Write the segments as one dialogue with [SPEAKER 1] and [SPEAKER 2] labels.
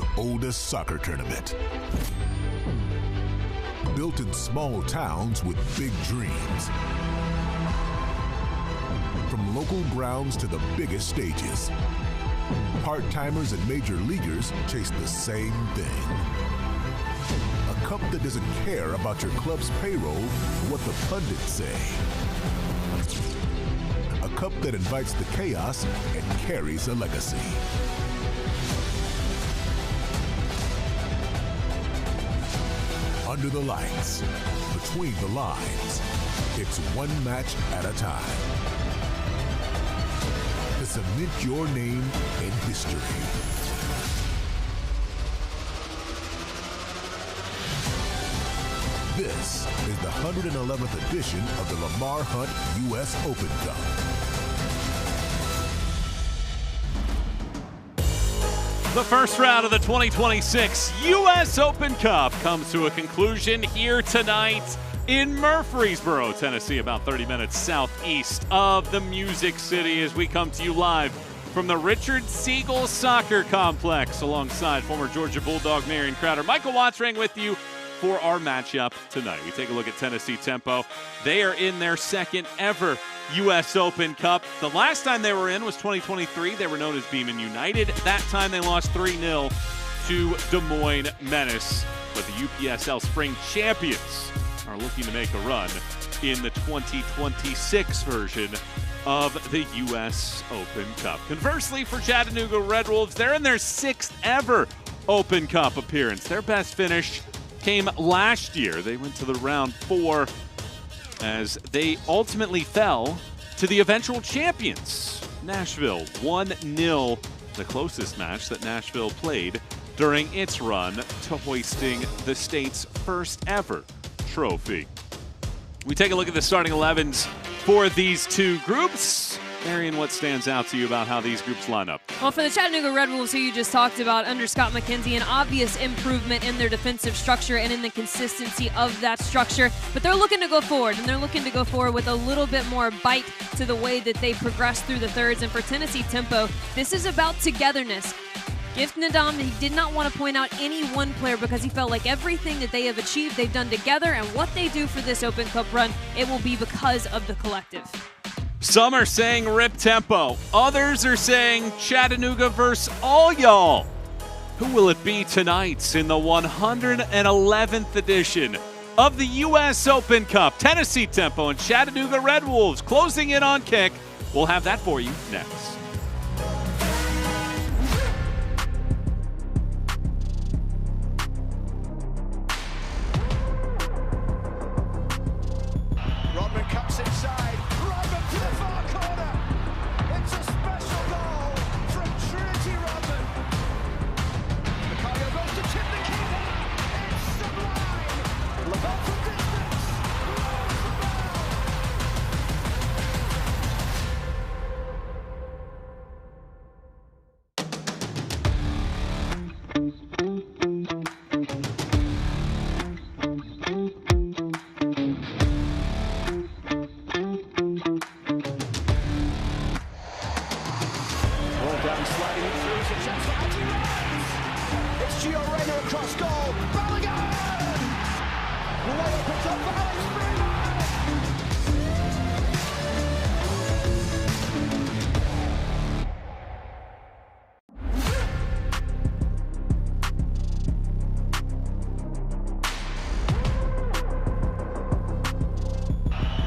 [SPEAKER 1] America's oldest soccer tournament. Built in small towns with big dreams. From local grounds to the biggest stages, part-timers and major leaguers chase the same thing. A cup that doesn't care about your club's payroll or what the pundits say. A cup that invites the chaos and carries a legacy. Under the lights, between the lines, it's one match at a time. To cement your name in history. This is the 111th edition of the Lamar Hunt U.S. Open Cup.
[SPEAKER 2] The first round of the 2026 U.S. Open Cup comes to a conclusion here tonight in Murfreesboro, Tennessee, about 30 minutes southeast of the Music City, as we come to you live from the Richard Siegel Soccer Complex alongside former Georgia Bulldog Marion Crowder. Michael Wattsring with you for our matchup tonight. We take a look at Tennessee Tempo. They are in their second ever U.S. Open Cup. The last time they were in was 2023. They were known as Beeman United. That time they lost 3-0 to Des Moines Menace. But the UPSL Spring Champions are looking to make a run in the 2026 version of the U.S. Open Cup. Conversely, for Chattanooga Red Wolves, they're in their sixth ever Open Cup appearance. Their best finish came last year. They went to the round 4 as they ultimately fell to the eventual champions, Nashville. 1-0, the closest match that Nashville played during its run to hoisting the state's first ever trophy. We take a look at the starting 11s for these two groups. Marion, what stands out to you about how these groups line up?
[SPEAKER 3] Well, for the Chattanooga Red Wolves, who you just talked about, under Scott McKenzie, an obvious improvement in their defensive structure and in the consistency of that structure. But they're looking to go forward, and they're looking to go forward with a little bit more bite to the way that they progress through the thirds. And for Tennessee Tempo, this is about togetherness. Gift Nadam, he did not want to point out any one player because he felt like everything that they have achieved, they've done together, and what they do for this Open Cup run, it will be because of the collective.
[SPEAKER 2] Some are saying rip tempo. Others are saying Chattanooga versus all y'all. Who will it be tonight in the 111th edition of the U.S. Open Cup? Tennessee Tempo and Chattanooga Red Wolves closing in on kick. We'll have that for you next.
[SPEAKER 4] Rodman cuts inside. Rodman to the far corner. It's a special goal from Trinity Rodman. Macario goes to tip the keeper. It's sublime. Lamar from distance. It's Gio Reyna across goal. Balogun! The way opens up for Alex Freeman.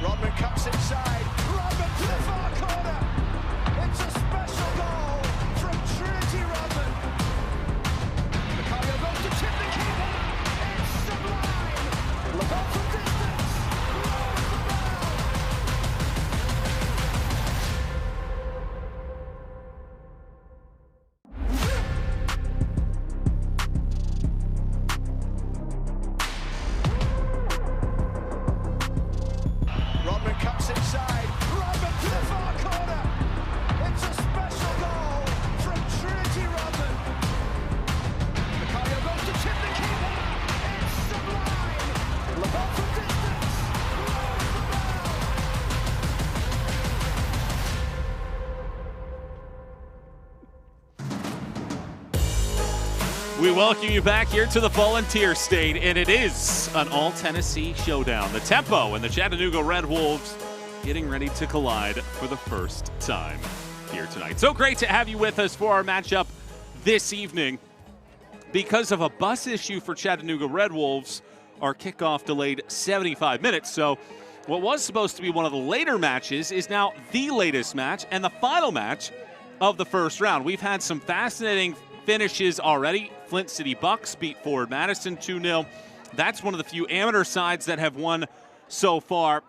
[SPEAKER 4] Rodman cuts inside. Rodman to the far corner. It's a special goal from Trinity Rodman. Macario goes to tip the keeper. It's sublime. Lamar from distance.
[SPEAKER 2] We welcome you back here to the Volunteer State, and it is an all-Tennessee showdown. The Tempo and the Chattanooga Red Wolves getting ready to collide for the first time here tonight. So great to have you with us for our matchup this evening. Because of a bus issue for Chattanooga Red Wolves, our kickoff delayed 75 minutes. So what was supposed to be one of the later matches is now the latest match and the final match of the first round. We've had some fascinating finishes already. Flint City Bucks beat Forward Madison 2-0. That's one of the few amateur sides that have won so far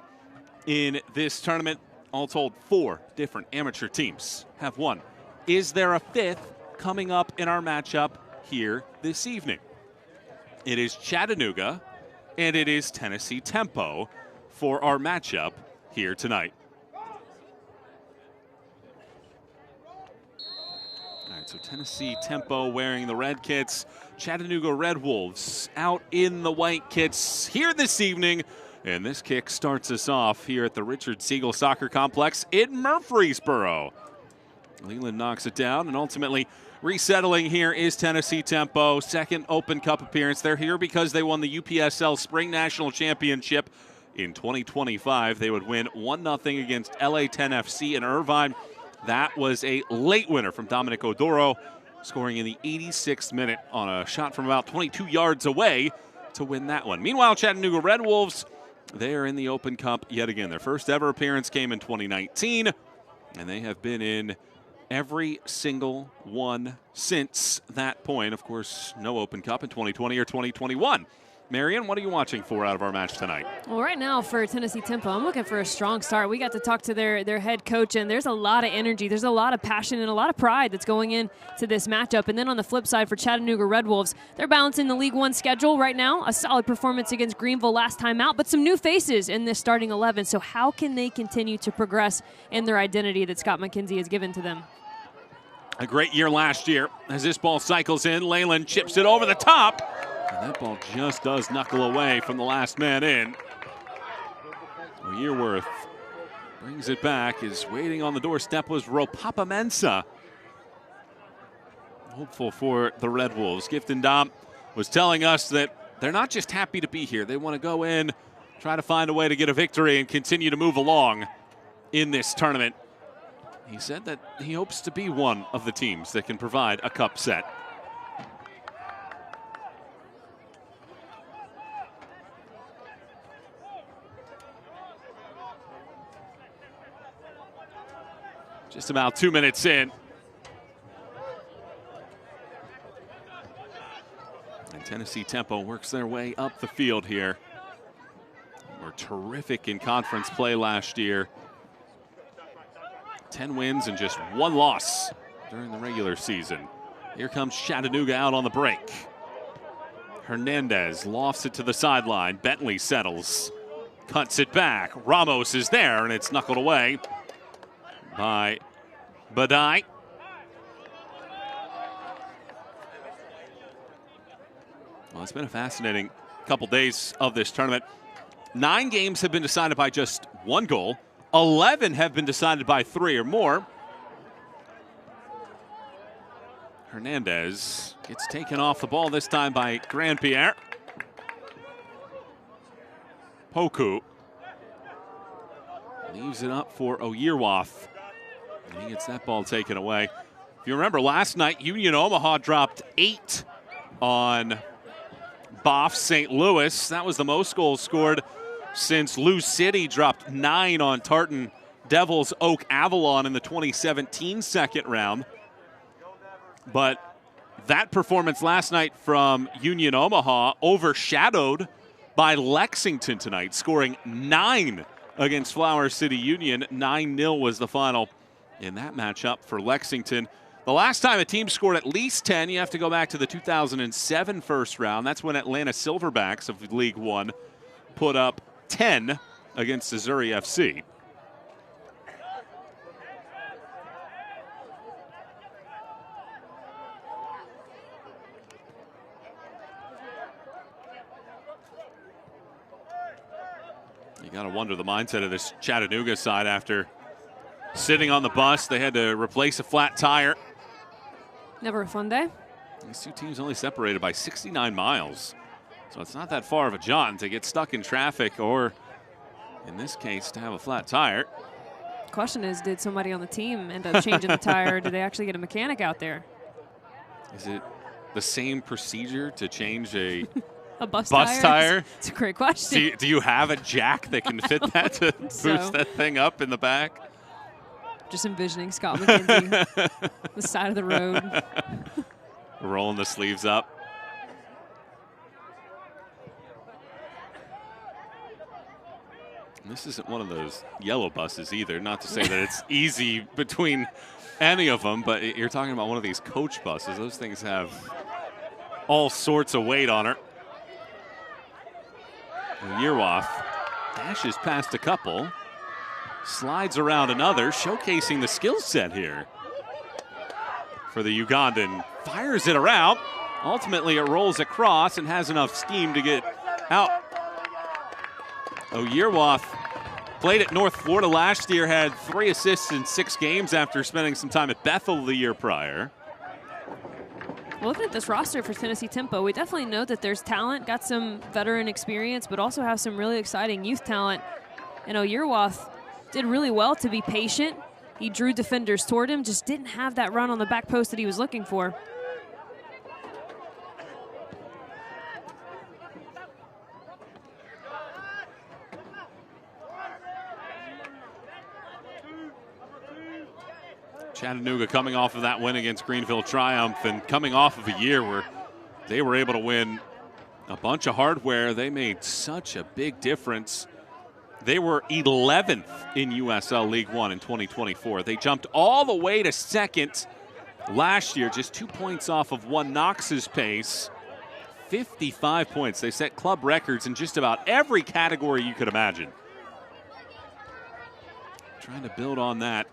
[SPEAKER 2] in this tournament. All told, 4 different amateur teams have won. Is there a 5th coming up in our matchup here this evening? It is Chattanooga and it is Tennessee Tempo for our matchup here tonight. All right, so Tennessee Tempo wearing the red kits, Chattanooga Red Wolves out in the white kits here this evening. And this kick starts us off here at the Richard Siegel Soccer Complex in Murfreesboro. Leland knocks it down, and ultimately resettling here is Tennessee Tempo. Second Open Cup appearance. They're here because they won the UPSL Spring National Championship in 2025. They would win 1-0 against LA 10 FC in Irvine. That was a late winner from Dominic Odoro, scoring in the 86th minute on a shot from about 22 yards away to win that one. Meanwhile, Chattanooga Red Wolves, they are in the Open Cup yet again. Their first ever appearance came in 2019, and they have been in every single one since that point. Of course, no Open Cup in 2020 or 2021. Marion, what are you watching for out of our match tonight?
[SPEAKER 3] Well, right now for Tennessee Tempo, I'm looking for a strong start. We got to talk to their head coach, and there's a lot of energy. There's a lot of passion and a lot of pride that's going into this matchup. And then on the flip side for Chattanooga Red Wolves, they're balancing the League One schedule right now. A solid performance against Greenville last time out, but some new faces in this starting 11. So how can they continue to progress in their identity that Scott McKenzie has given to them?
[SPEAKER 2] A great year last year. As this ball cycles in, Leyland chips it over the top. And that ball just does knuckle away from the last man in. Yearworth brings it back. Is waiting on the doorstep was Ropapa Mensah. Hopeful for the Red Wolves. Gifton Dom was telling us that they're not just happy to be here. They want to go in, try to find a way to get a victory and continue to move along in this tournament. He said that he hopes to be one of the teams that can provide a cup set. Just about 2 minutes in. And Tennessee Tempo works their way up the field here. They were terrific in conference play last year. 10 wins and just 1 loss during the regular season. Here comes Chattanooga out on the break. Hernandez lofts it to the sideline. Bentley settles, cuts it back. Ramos is there, and it's knuckled away by Badai. Well, it's been a fascinating couple days of this tournament. 9 games have been decided by just 1 goal. 11 have been decided by 3 or more. Hernandez gets taken off the ball this time by Grandpierre. Poku leaves it up for Oyerwath. And he gets that ball taken away. If you remember last night, Union Omaha dropped 8 on Boff St. Louis. That was the most goals scored since Lou City dropped 9 on Tartan Devils Oak Avalon in the 2017 second round. But that performance last night from Union Omaha overshadowed by Lexington tonight, scoring 9 against Flower City Union. 9-0 was the final in that matchup for Lexington. The last time a team scored at least 10, you have to go back to the 2007 first round. That's when Atlanta Silverbacks of League One put up 10 against Missouri FC. You got to wonder the mindset of this Chattanooga side after sitting on the bus. They had to replace a flat tire.
[SPEAKER 3] Never a fun day.
[SPEAKER 2] These two teams only separated by 69 miles. So it's not that far of a jaunt to get stuck in traffic or, in this case, to have a flat tire.
[SPEAKER 3] Question is, did somebody on the team end up changing the tire? Or did they actually get a mechanic out there?
[SPEAKER 2] Is it the same procedure to change a
[SPEAKER 3] bus
[SPEAKER 2] tire?
[SPEAKER 3] It's a great question.
[SPEAKER 2] Do you have a jack that can fit that to boost that thing up in the back?
[SPEAKER 3] Just envisioning Scott McKenzie, the side of the road.
[SPEAKER 2] Rolling the sleeves up. And this isn't one of those yellow buses either. Not to say that it's easy between any of them, but you're talking about one of these coach buses. Those things have all sorts of weight on her. Yearwoth dashes past a couple, slides around another, showcasing the skill set here for the Ugandan. Fires it around. Ultimately, it rolls across and has enough steam to get out. Yearwoth played at North Florida last year, had 3 assists in 6 games after spending some time at Bethel the year prior.
[SPEAKER 3] Looking at this roster for Tennessee Tempo, we definitely know that there's talent, got some veteran experience, but also have some really exciting youth talent. And Yearwoth did really well to be patient. He drew defenders toward him, just didn't have that run on the back post that he was looking for.
[SPEAKER 2] Chattanooga coming off of that win against Greenville Triumph and coming off of a year where they were able to win a bunch of hardware. They made such a big difference. They were 11th in USL League One in 2024. They jumped all the way to 2nd last year, just 2 points off of One Knox's pace. 55 points. They set club records in just about every category you could imagine. Trying to build on that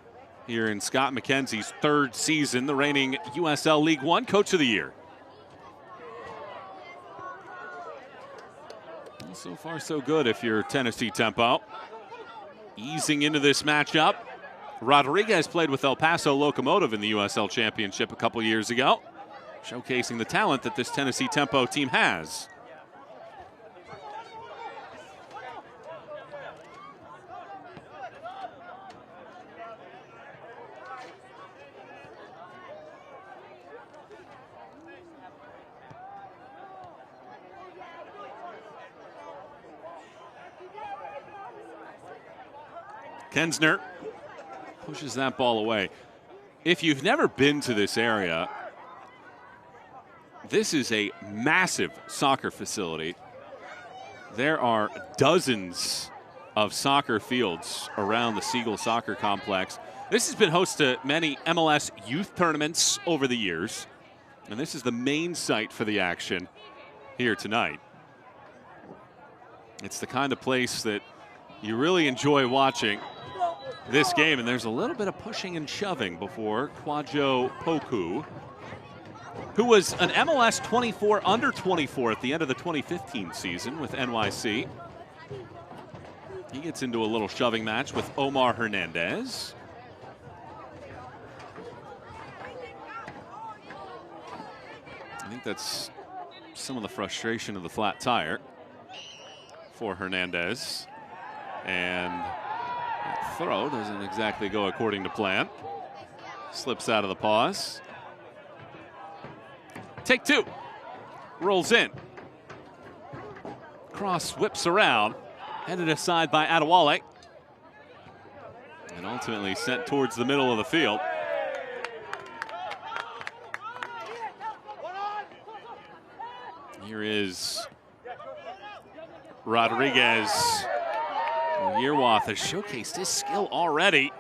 [SPEAKER 2] here in Scott McKenzie's 3rd season, the reigning USL League One Coach of the Year. Well, so far, so good if you're Tennessee Tempo. Easing into this matchup. Rodriguez played with El Paso Locomotive in the USL Championship a couple years ago, showcasing the talent that this Tennessee Tempo team has. Kensner pushes that ball away. If you've never been to this area, this is a massive soccer facility. There are dozens of soccer fields around the Siegel Soccer Complex. This has been host to many MLS youth tournaments over the years, and this is the main site for the action here tonight. It's the kind of place that you really enjoy watching this game, and there's a little bit of pushing and shoving before Kwajo Poku, who was an MLS 24 under 24 at the end of the 2015 season with NYC. He gets into a little shoving match with Omar Hernandez. I think that's some of the frustration of the flat tire for Hernandez. And that throw doesn't exactly go according to plan. Slips out of the paws. Take 2. Rolls in. Cross whips around. Headed aside by Adewale. And ultimately sent towards the middle of the field. Here is Rodriguez. Yearwoth has showcased his skill already.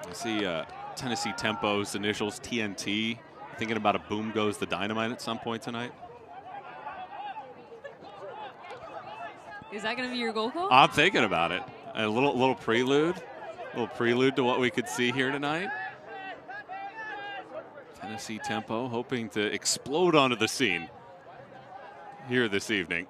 [SPEAKER 2] I see Tennessee Tempo's initials, TNT. Thinking about a boom goes the dynamite at some point tonight.
[SPEAKER 3] Is that going to be your goal call?
[SPEAKER 2] I'm thinking about it. A little prelude to what we could see here tonight. Tennessee Tempo hoping to explode onto the scene here this evening.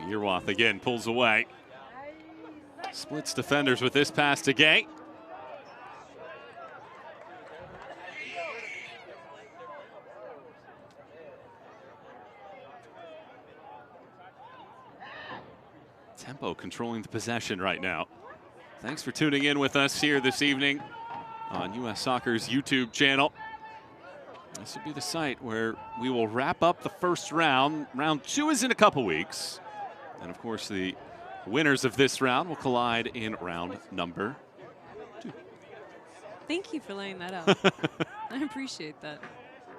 [SPEAKER 2] Yerwath again pulls away. Splits defenders with this pass to Gay. Tempo controlling the possession right now. Thanks for tuning in with us here this evening on U.S. Soccer's YouTube channel. This will be the site where we will wrap up the first round. Round 2 is in a couple weeks. And of course, the winners of this round will collide in round number 2.
[SPEAKER 3] Thank you for laying that out. I appreciate that.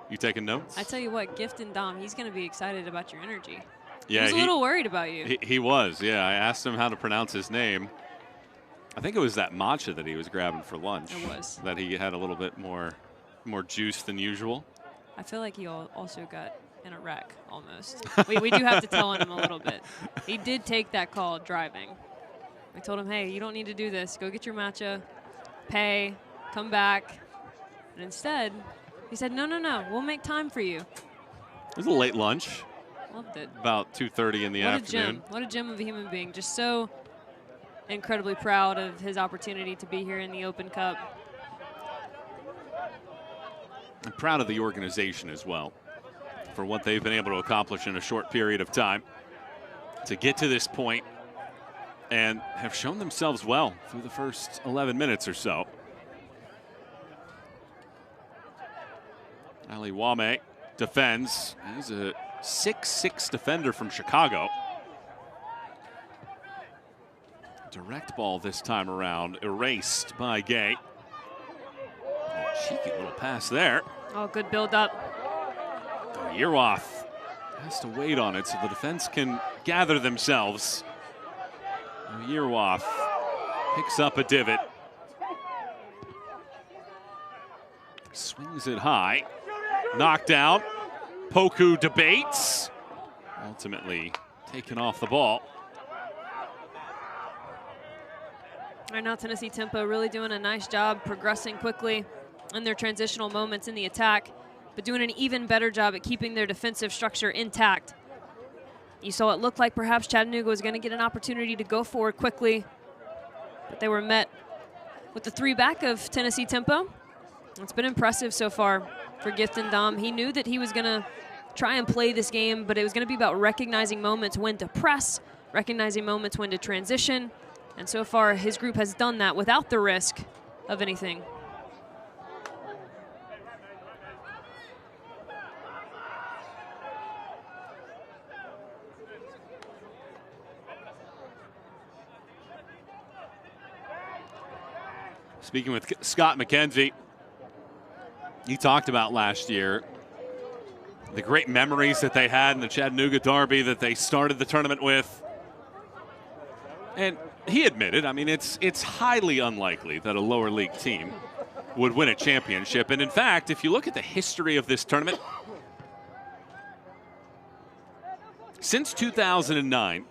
[SPEAKER 2] You taking notes?
[SPEAKER 3] I tell you what, Gift and Dom, he's going to be excited about your energy.
[SPEAKER 2] Yeah,
[SPEAKER 3] he was a little worried about you.
[SPEAKER 2] He was, yeah. I asked him how to pronounce his name. I think it was that matcha that he was grabbing for lunch.
[SPEAKER 3] It was.
[SPEAKER 2] That he had a little bit more juice than usual.
[SPEAKER 3] I feel like he also got in a wreck almost. we do have to tell him a little bit. He did take that call driving. We told him, hey, you don't need to do this. Go get your matcha, pay, come back. And instead, he said, no, we'll make time for you.
[SPEAKER 2] It was a late lunch.
[SPEAKER 3] Loved it.
[SPEAKER 2] About 2:30 in the afternoon.
[SPEAKER 3] A gem. What a gem of a human being. Just so incredibly proud of his opportunity to be here in the Open Cup.
[SPEAKER 2] I'm proud of the organization as well for what they've been able to accomplish in a short period of time to get to this point and have shown themselves well through the first 11 minutes or so. Ali Wame defends. He's a 6'6" defender from Chicago. Direct ball this time around, erased by Gay. A cheeky little pass there.
[SPEAKER 3] Oh, good build up.
[SPEAKER 2] Yerwath has to wait on it so the defense can gather themselves. Yerwath picks up a divot. Swings it high. Knocked out. Poku debates. Ultimately taken off the ball.
[SPEAKER 3] Right now, Tennessee Tempo really doing a nice job progressing quickly in their transitional moments in the attack, but doing an even better job at keeping their defensive structure intact. You saw it looked like perhaps Chattanooga was going to get an opportunity to go forward quickly, but they were met with the 3 back of Tennessee Tempo. It's been impressive so far for Gift and Dom. He knew that he was going to try and play this game, but it was going to be about recognizing moments when to press, recognizing moments when to transition, and so far his group has done that without the risk of anything.
[SPEAKER 2] Speaking with Scott McKenzie, he talked about last year the great memories that they had in the Chattanooga Derby that they started the tournament with. And he admitted, I mean, it's highly unlikely that a lower league team would win a championship. And in fact, if you look at the history of this tournament, since 2009,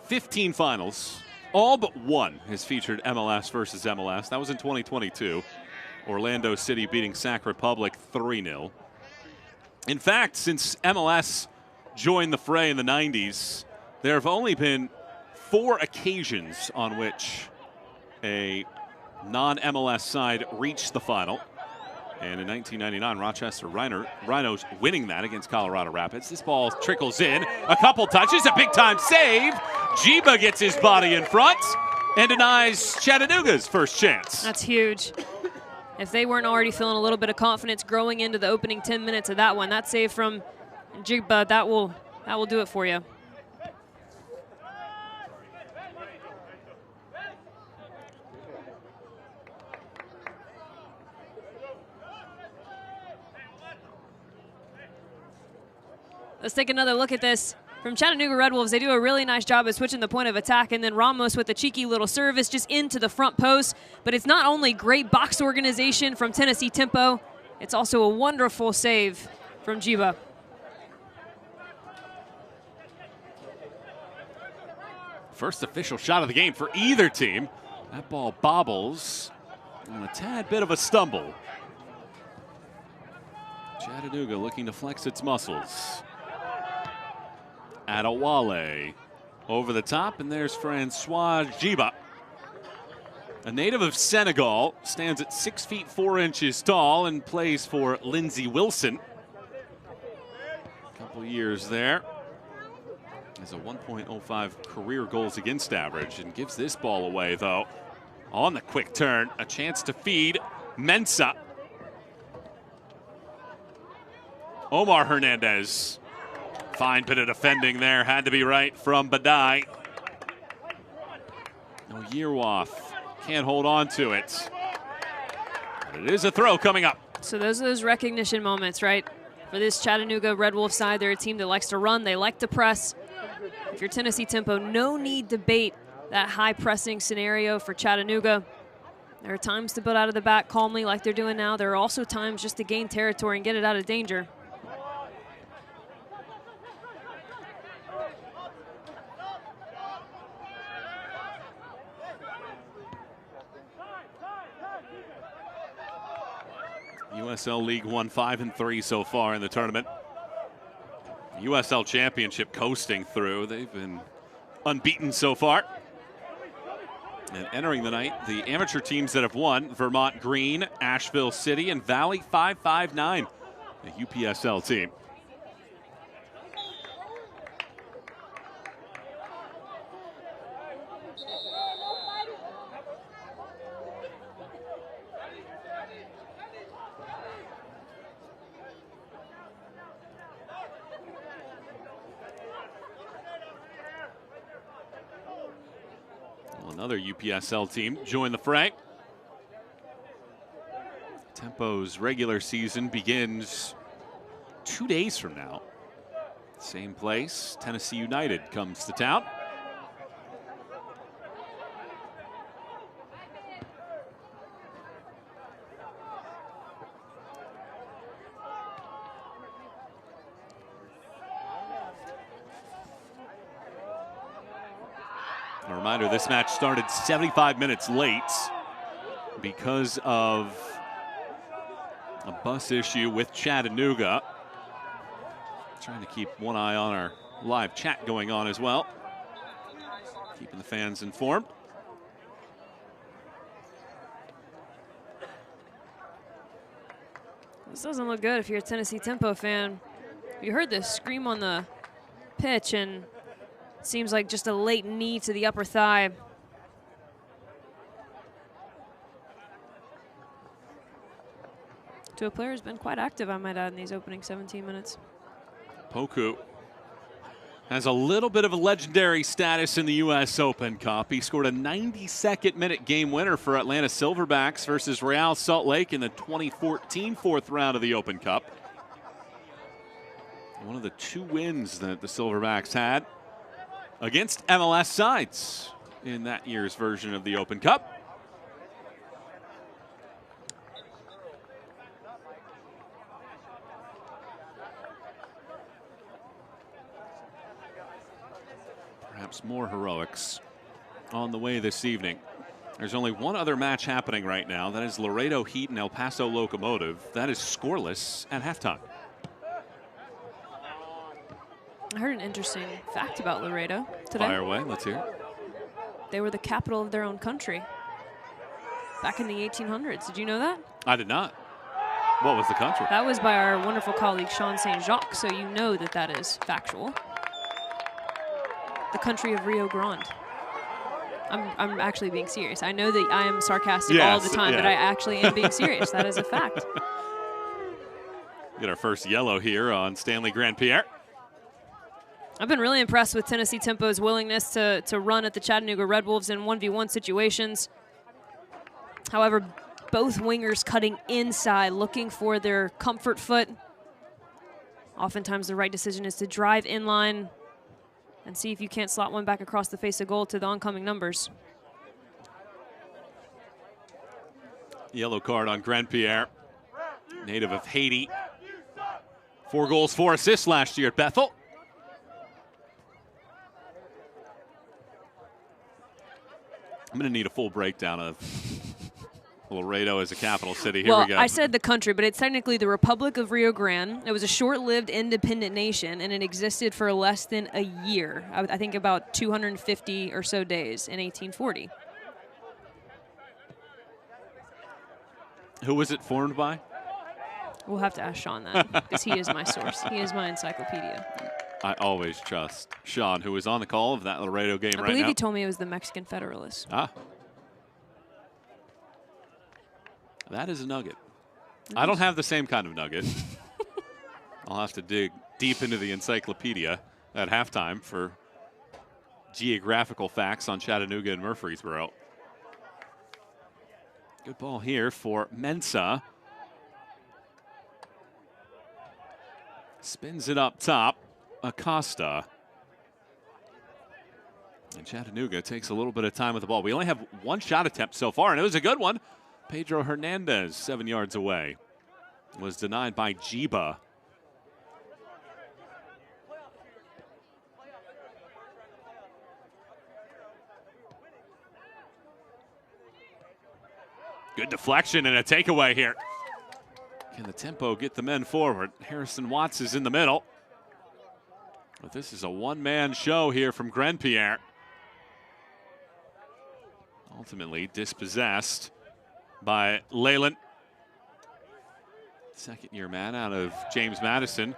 [SPEAKER 2] 15 finals, all but one has featured MLS versus MLS. That was in 2022. Orlando City beating Sac Republic 3-0. In fact, since MLS joined the fray in the 90s, there have only been 4 occasions on which a non-MLS side reached the final. And in 1999, Rochester Rhinos winning that against Colorado Rapids. This ball trickles in, a couple touches, a big-time save. Jiba gets his body in front and denies Chattanooga's first chance.
[SPEAKER 3] That's huge. If they weren't already feeling a little bit of confidence growing into the opening 10 minutes of that one, that save from Jiba, that will do it for you. Let's take another look at this. From Chattanooga Red Wolves, they do a really nice job of switching the point of attack, and then Ramos with a cheeky little service just into the front post. But it's not only great box organization from Tennessee Tempo, it's also a wonderful save from Jiba.
[SPEAKER 2] First official shot of the game for either team. That ball bobbles on a tad bit of a stumble. Chattanooga looking to flex its muscles. Adewale over the top, and there's Francois Jiba. A native of Senegal, stands at 6 feet 4 inches tall and plays for Lindsey Wilson. A couple years there. Has a 1.05 career goals against average and gives this ball away, though. On the quick turn, a chance to feed Mensah. Omar Hernandez. Fine bit of defending there. Had to be right from Badai. No, Yearwoff can't hold on to it. But it is a throw coming up.
[SPEAKER 3] So those are those recognition moments, right? For this Chattanooga Red Wolf side, they're a team that likes to run. They like to press. If you're Tennessee Tempo, no need to bait that high pressing scenario for Chattanooga. There are times to build out of the back calmly like they're doing now. There are also times just to gain territory and get it out of danger.
[SPEAKER 2] USL League One 5-3 so far in the tournament. USL Championship coasting through. They've been unbeaten so far. And entering the night, the amateur teams that have won: Vermont Green, Asheville City, and Valley 559, the UPSL team. Another UPSL team join the fray. Tempo's regular season begins 2 days from now. Same place, Tennessee United comes to town. A reminder, this match started 75 minutes late because of a bus issue with Chattanooga. Trying to keep one eye on our live chat going on as well. Keeping the fans informed.
[SPEAKER 3] This doesn't look good if you're a Tennessee Tempo fan. You heard the scream on the pitch, and it seems like just a late knee to the upper thigh. To a player who's been quite active, I might add, in these opening 17 minutes.
[SPEAKER 2] Poku has a little bit of a legendary status in the U.S. Open Cup. He scored a 92nd minute game winner for Atlanta Silverbacks versus Real Salt Lake in the 2014 fourth round of the Open Cup. One of the 2 wins that the Silverbacks had against MLS sides in that year's version of the Open Cup. Perhaps more heroics on the way this evening. There's only one other match happening right now. That is Laredo Heat and El Paso Locomotive. That is scoreless at halftime.
[SPEAKER 3] I heard an interesting fact about Laredo today.
[SPEAKER 2] Fire away, let's hear it.
[SPEAKER 3] They were the capital of their own country back in the 1800s. Did you know that?
[SPEAKER 2] I did not. What was the country?
[SPEAKER 3] That was by our wonderful colleague Sean St. Jacques, so you know that that is factual. The country of Rio Grande. I'm actually being serious. I know that I am sarcastic all the time, but I actually am being serious. That is a fact.
[SPEAKER 2] Get our first yellow here on Stanley Grandpierre.
[SPEAKER 3] I've been really impressed with Tennessee Tempo's willingness to run at the Chattanooga Red Wolves in 1v1 situations. However, both wingers cutting inside, looking for their comfort foot. Oftentimes the right decision is to drive inline and see if you can't slot one back across the face of goal to the oncoming numbers.
[SPEAKER 2] Yellow card on Grandpierre, native of Haiti. 4 goals, 4 assists last year at Bethel. I'm going to need a full breakdown of Laredo is a capital city. Here we go.
[SPEAKER 3] I said the country, but it's technically the Republic of Rio Grande. It was a short-lived independent nation, and it existed for less than a year. I think about 250 or so days in 1840.
[SPEAKER 2] Who was it formed by?
[SPEAKER 3] We'll have to ask Sean that, because he is my source. He is my encyclopedia.
[SPEAKER 2] I always trust Sean, who is on the call of that Laredo game right now.
[SPEAKER 3] I believe he told me it was the Mexican Federalists.
[SPEAKER 2] Ah. That is a nugget. I don't have the same kind of nugget. I'll have to dig deep into the encyclopedia at halftime for geographical facts on Chattanooga and Murfreesboro. Good ball here for Mensah. Spins it up top. Acosta. And Chattanooga takes a little bit of time with the ball. We only have one shot attempt so far, and it was a good one. Pedro Hernandez, 7 yards away, was denied by Jiba. Good deflection and a takeaway here. Can the tempo get the men forward? Harrison Watts is in the middle. But this is a one-man show here from Grenpierre. Ultimately dispossessed by Leyland. Second-year man out of James Madison.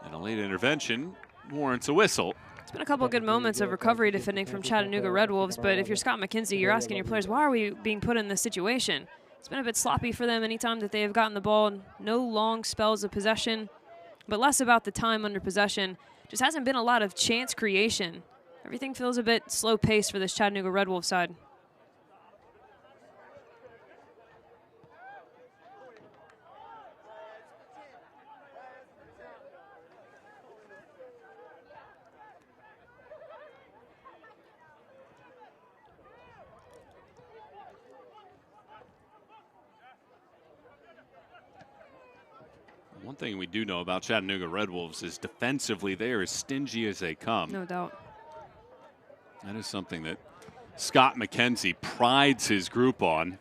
[SPEAKER 2] And a late intervention warrants a whistle.
[SPEAKER 3] It's been a couple of good moments of recovery defending from Chattanooga Red Wolves, but if you're Scott McKenzie, you're asking your players, why are we being put in this situation? It's been a bit sloppy for them anytime that they have gotten the ball. No long spells of possession, but less about the time under possession. Just hasn't been a lot of chance creation. Everything feels a bit slow paced for this Chattanooga Red Wolf side.
[SPEAKER 2] One thing we do know about Chattanooga Red Wolves is defensively they are as stingy as they come.
[SPEAKER 3] No doubt.
[SPEAKER 2] That is something that Scott McKenzie prides his group on.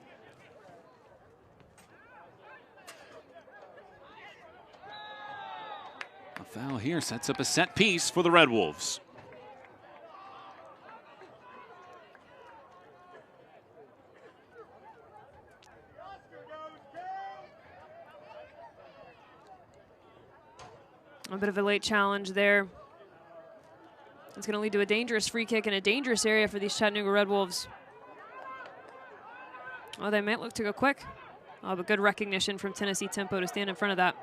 [SPEAKER 2] A foul here sets up a set piece for the Red Wolves.
[SPEAKER 3] A bit of a late challenge there. It's going to lead to a dangerous free kick in a dangerous area for these Chattanooga Red Wolves. Oh, they might look to go quick. Oh, but good recognition from Tennessee Tempo to stand in front of that.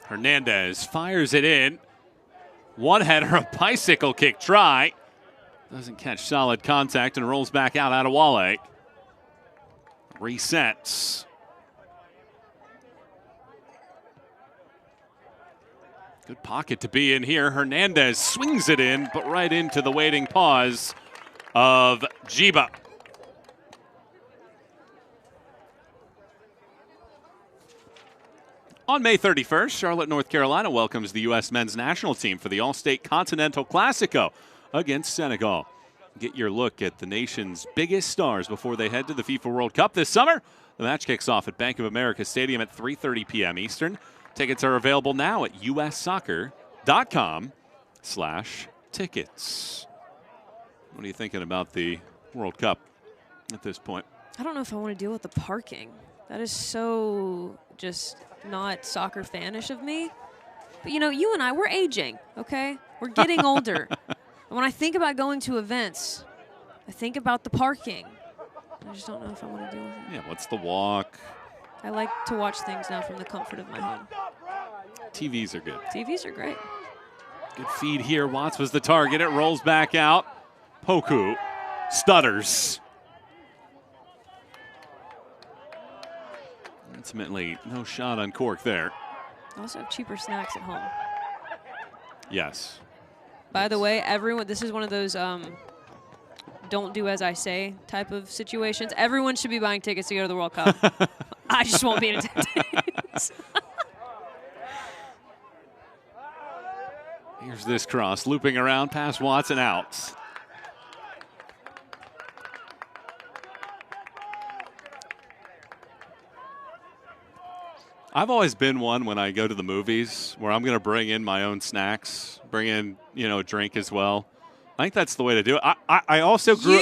[SPEAKER 2] Hernandez fires it in. One header, a bicycle kick try. Doesn't catch solid contact and rolls back out of Wale. Resets. Good pocket to be in here. Hernandez swings it in, but right into the waiting paws of Jiba. On May 31st, Charlotte, North Carolina welcomes the U.S. men's national team for the All-State Continental Classico against Senegal. Get your look at the nation's biggest stars before they head to the FIFA World Cup this summer. The match kicks off at Bank of America Stadium at 3:30 p.m. Eastern. Tickets are available now at ussoccer.com/tickets. What are you thinking about the World Cup at this point?
[SPEAKER 3] I don't know if I want to deal with the parking. That is so just not soccer fanish of me. But, you know, you and I, we're aging, okay? We're getting older. And when I think about going to events, I think about the parking. I just don't know if I want to deal with it.
[SPEAKER 2] Yeah, what's the walk?
[SPEAKER 3] I like to watch things now from the comfort of my home.
[SPEAKER 2] TVs are good.
[SPEAKER 3] TVs are great.
[SPEAKER 2] Good feed here. Watts was the target. It rolls back out. Poku stutters. Ultimately, no shot on cork there.
[SPEAKER 3] I also have cheaper snacks at home.
[SPEAKER 2] Yes.
[SPEAKER 3] By the way, everyone, this is one of those don't do as I say type of situations. Everyone should be buying tickets to go to the World Cup. I just won't be in attendance.
[SPEAKER 2] Here's this cross, looping around past Watson, out. I've always been one when I go to the movies where I'm going to bring in my own snacks, bring in, a drink as well. I think that's the way to do it. I also grew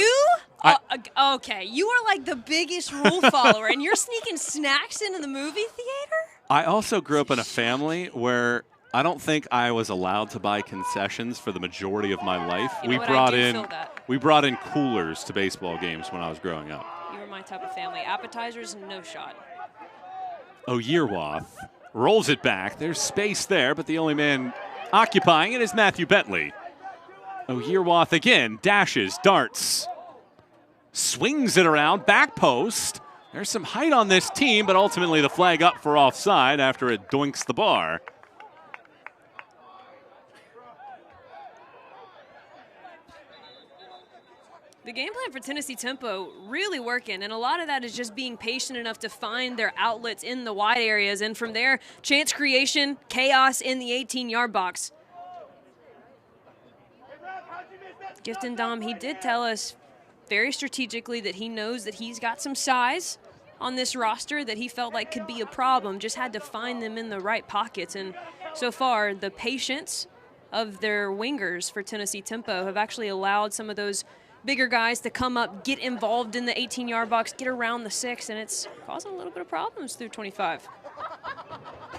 [SPEAKER 3] Okay, you are like the biggest rule follower, and you're sneaking snacks into the movie theater?
[SPEAKER 2] I also grew up in a family where I don't think I was allowed to buy concessions for the majority of my life.
[SPEAKER 3] We
[SPEAKER 2] brought in coolers to baseball games when I was growing up.
[SPEAKER 3] You were my type of family. Appetizers, no shot.
[SPEAKER 2] Oyerwath rolls it back. There's space there, but the only man occupying it is Matthew Bentley. Oyerwath again dashes, darts, swings it around, back post. There's some height on this team, but ultimately the flag up for offside after it doinks the bar.
[SPEAKER 3] The game plan for Tennessee Tempo really working, and a lot of that is just being patient enough to find their outlets in the wide areas, and from there, chance creation, chaos in the 18-yard box. Gifton Dom, he did tell us very strategically that he knows that he's got some size on this roster that he felt like could be a problem, just had to find them in the right pockets, and so far, the patience of their wingers for Tennessee Tempo have actually allowed some of those bigger guys to come up, get involved in the 18-yard box, get around the 6, and it's causing a little bit of problems through 25.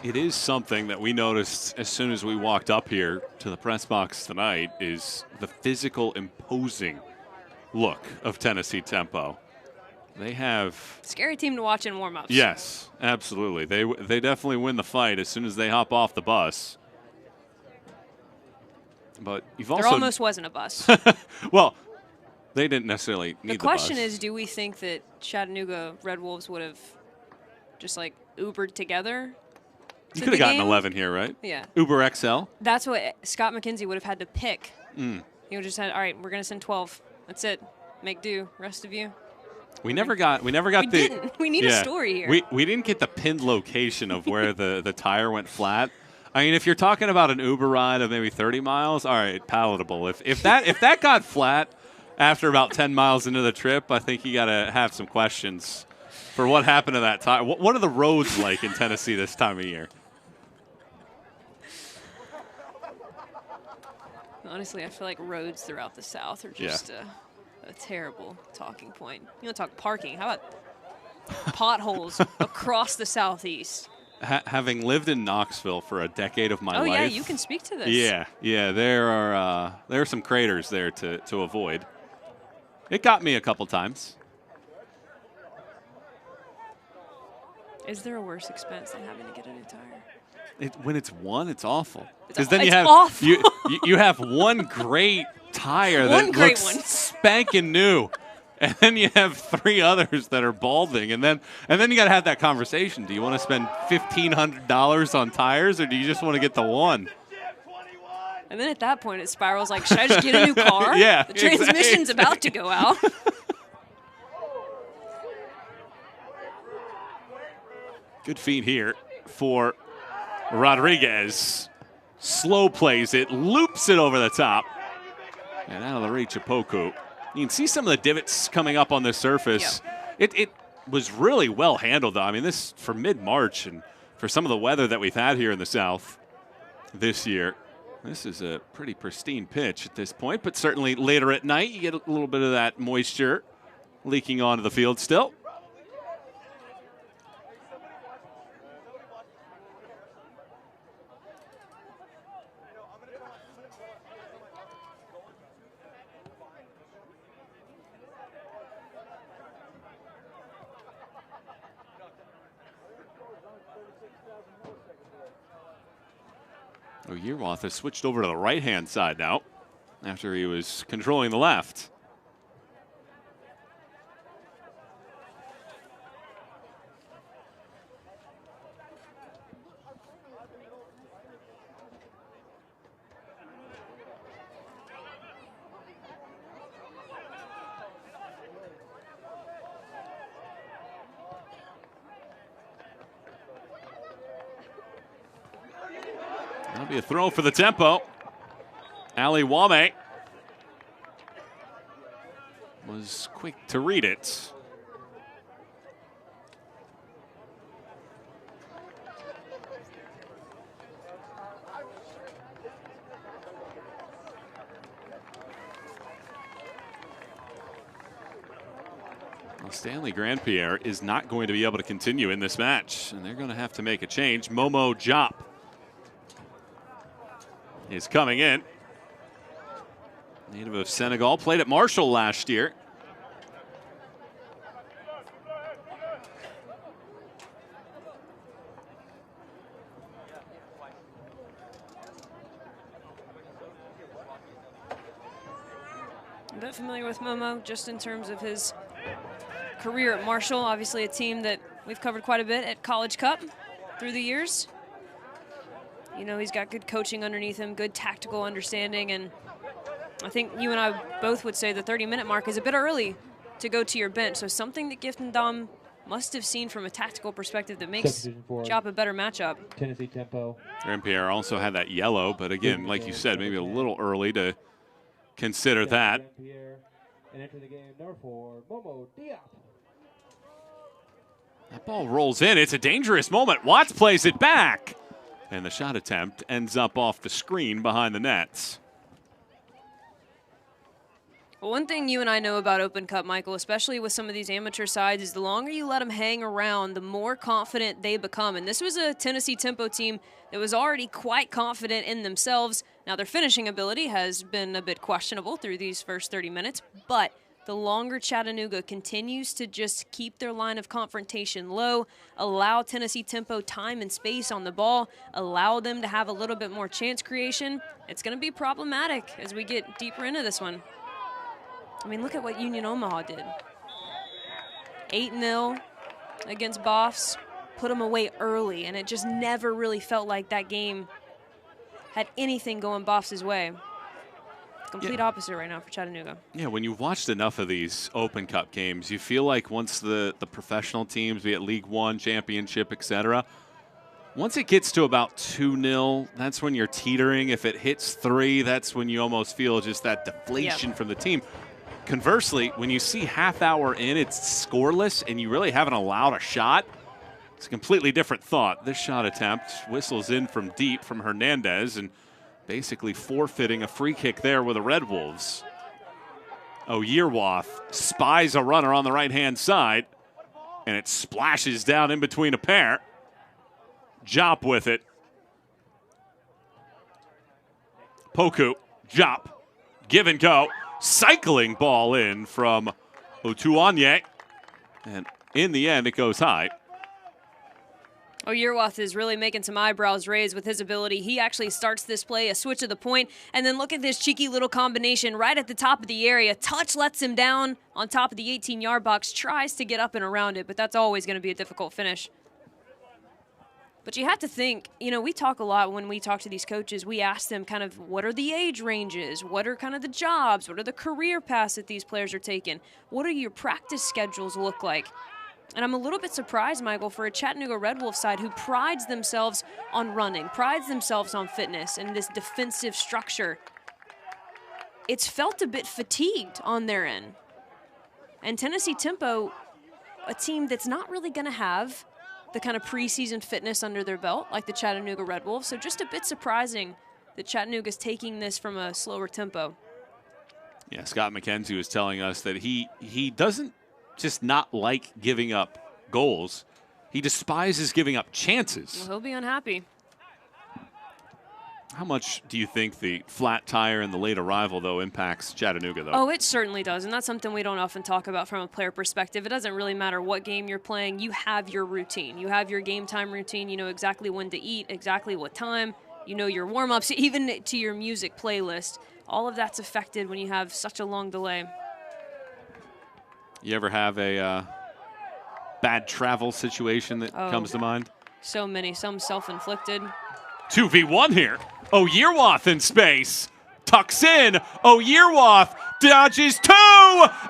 [SPEAKER 2] It is something that we noticed as soon as we walked up here to the press box tonight is the physical, imposing look of Tennessee Tempo. They have...
[SPEAKER 3] Scary team to watch in warm-ups.
[SPEAKER 2] Yes, absolutely. They definitely win the fight as soon as they hop off the bus. But you've also...
[SPEAKER 3] There almost wasn't a bus.
[SPEAKER 2] Well... They didn't necessarily need the bus.
[SPEAKER 3] The question is, do we think that Chattanooga Red Wolves would have just, like, Ubered together?
[SPEAKER 2] You could have gotten 11 here, right?
[SPEAKER 3] Yeah.
[SPEAKER 2] Uber XL?
[SPEAKER 3] That's what Scott McKenzie would have had to pick. He would have just said, all right, we're going to send 12. That's it. Make do. Rest of you.
[SPEAKER 2] We never got
[SPEAKER 3] We didn't. We need a story here.
[SPEAKER 2] We didn't get the pinned location of where the tire went flat. I mean, if you're talking about an Uber ride of maybe 30 miles, all right, palatable. If that got flat after about 10 miles into the trip, I think you got to have some questions for what happened to that tire. What are the roads like in Tennessee this time of year?
[SPEAKER 3] Honestly, I feel like roads throughout the South are just a terrible talking point. You want to talk parking? How about potholes across the Southeast?
[SPEAKER 2] Having lived in Knoxville for a decade of my life.
[SPEAKER 3] Oh, yeah, you can speak to this.
[SPEAKER 2] Yeah, there are some craters there to avoid. It got me a couple times.
[SPEAKER 3] Is there a worse expense than having to get a new tire?
[SPEAKER 2] When it's one, it's awful.
[SPEAKER 3] Because
[SPEAKER 2] then you have one great tire that looks spanking new, and then you have 3 others that are balding, and then you got to have that conversation. Do you want to spend $1,500 on tires, or do you just want to get the one?
[SPEAKER 3] And then at that point, it spirals like, should I just get a new car?
[SPEAKER 2] Yeah,
[SPEAKER 3] the transmission's about to go out.
[SPEAKER 2] Good feed here for Rodriguez. Slow plays it, loops it over the top. And out of the reach of Poku. You can see some of the divots coming up on the surface. Yep. It was really well handled, though. I mean, this for mid-March and for some of the weather that we've had here in the South this year. This is a pretty pristine pitch at this point, but certainly later at night, you get a little bit of that moisture leaking onto the field still. Oyerwath has switched over to the right-hand side now after he was controlling the left. That'll be a throw for the tempo. Ali Wame was quick to read it. Well, Stanley Grandpierre is not going to be able to continue in this match, and they're going to have to make a change. Momo Diop is coming in. Native of Senegal, played at Marshall last year.
[SPEAKER 3] I'm a bit familiar with Momo just in terms of his career at Marshall. Obviously a team that we've covered quite a bit at College Cup through the years. You know, he's got good coaching underneath him, good tactical understanding, and I think you and I both would say the 30-minute mark is a bit early to go to your bench. So something that Giftendam must have seen from a tactical perspective that makes Diop a better matchup.
[SPEAKER 5] Tennessee tempo.
[SPEAKER 2] Grandpierre also had that yellow, but again, like you said, maybe a little early to consider that.
[SPEAKER 5] And enter the game, number 4, Momo Diop.
[SPEAKER 2] That ball rolls in. It's a dangerous moment. Watts plays it back. And the shot attempt ends up off the screen behind the nets.
[SPEAKER 3] Well, one thing you and I know about Open Cup, Michael, especially with some of these amateur sides, is the longer you let them hang around, the more confident they become. And this was a Tennessee tempo team that was already quite confident in themselves. Now, their finishing ability has been a bit questionable through these first 30 minutes, but the longer Chattanooga continues to just keep their line of confrontation low, allow Tennessee tempo time and space on the ball, allow them to have a little bit more chance creation, it's going to be problematic as we get deeper into this one. I mean, look at what Union Omaha did. 8-0 against Boffs, put them away early, and it just never really felt like that game had anything going Boffs' way. Complete opposite right now for Chattanooga.
[SPEAKER 2] Yeah, when you've watched enough of these Open Cup games, you feel like once the professional teams, be it League One, Championship, etc., once it gets to about 2-0, that's when you're teetering. If it hits 3, that's when you almost feel just that deflation from the team. Conversely, when you see half hour in, it's scoreless, and you really haven't allowed a shot, it's a completely different thought. This shot attempt whistles in from deep from Hernandez, and basically forfeiting a free kick there with the Red Wolves. Yearwath spies a runner on the right-hand side, and it splashes down in between a pair. Diop with it. Poku, Diop, give and go. Cycling ball in from Otuanye, and in the end, it goes high.
[SPEAKER 3] Yearwath is really making some eyebrows raise with his ability. He actually starts this play, a switch of the point, and then look at this cheeky little combination right at the top of the area. Touch lets him down on top of the 18-yard box, tries to get up and around it, but that's always going to be a difficult finish. But you have to think, you know, we talk a lot when we talk to these coaches. We ask them kind of what are the age ranges? What are kind of the jobs? What are the career paths that these players are taking? What do your practice schedules look like? And I'm a little bit surprised, Michael, for a Chattanooga Red Wolf side who prides themselves on running, prides themselves on fitness and this defensive structure. It's felt a bit fatigued on their end. And Tennessee Tempo, a team that's not really going to have the kind of preseason fitness under their belt like the Chattanooga Red Wolves. So just a bit surprising that Chattanooga's taking this from a slower tempo.
[SPEAKER 2] Yeah, Scott McKenzie was telling us that he doesn't just not like giving up goals. He despises giving up chances.
[SPEAKER 3] Well, he'll be unhappy.
[SPEAKER 2] How much do you think the flat tire and the late arrival, though, impacts Chattanooga, though?
[SPEAKER 3] Oh, it certainly does, and that's something we don't often talk about from a player perspective. It doesn't really matter what game you're playing. You have your routine. You have your game time routine. You know exactly when to eat, exactly what time. You know your warm-ups, even to your music playlist. All of that's affected when you have such a long delay.
[SPEAKER 2] You ever have a bad travel situation that comes to mind?
[SPEAKER 3] So many, some self-inflicted.
[SPEAKER 2] 2v1 here. Yearwath in space. Tucks in. Yearwath dodges 2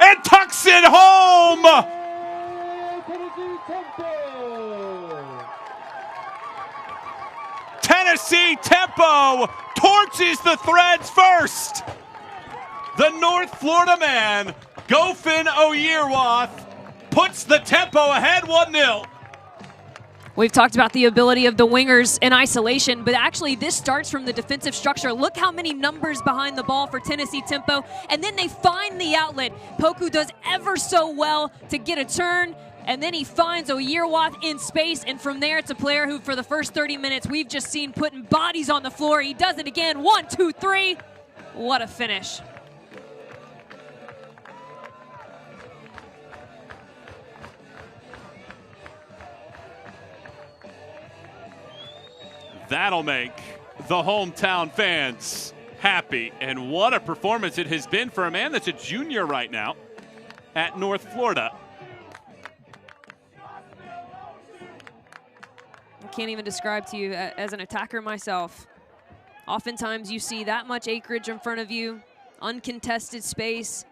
[SPEAKER 2] and tucks it home. Tennessee tempo torches the threads first. The North Florida man, Gofin Oyerwath, puts the tempo ahead 1-0.
[SPEAKER 3] We've talked about the ability of the wingers in isolation, but actually this starts from the defensive structure. Look how many numbers behind the ball for Tennessee tempo, and then they find the outlet. Poku does ever so well to get a turn, and then he finds Oyerwath in space, and from there it's a player who for the first 30 minutes we've just seen putting bodies on the floor. He does it again, 1, 2, 3. What a finish.
[SPEAKER 2] That'll make the hometown fans happy. And what a performance it has been for a man that's a junior right now at North Florida.
[SPEAKER 3] I can't even describe to you as an attacker myself. Oftentimes you see that much acreage in front of you, uncontested space,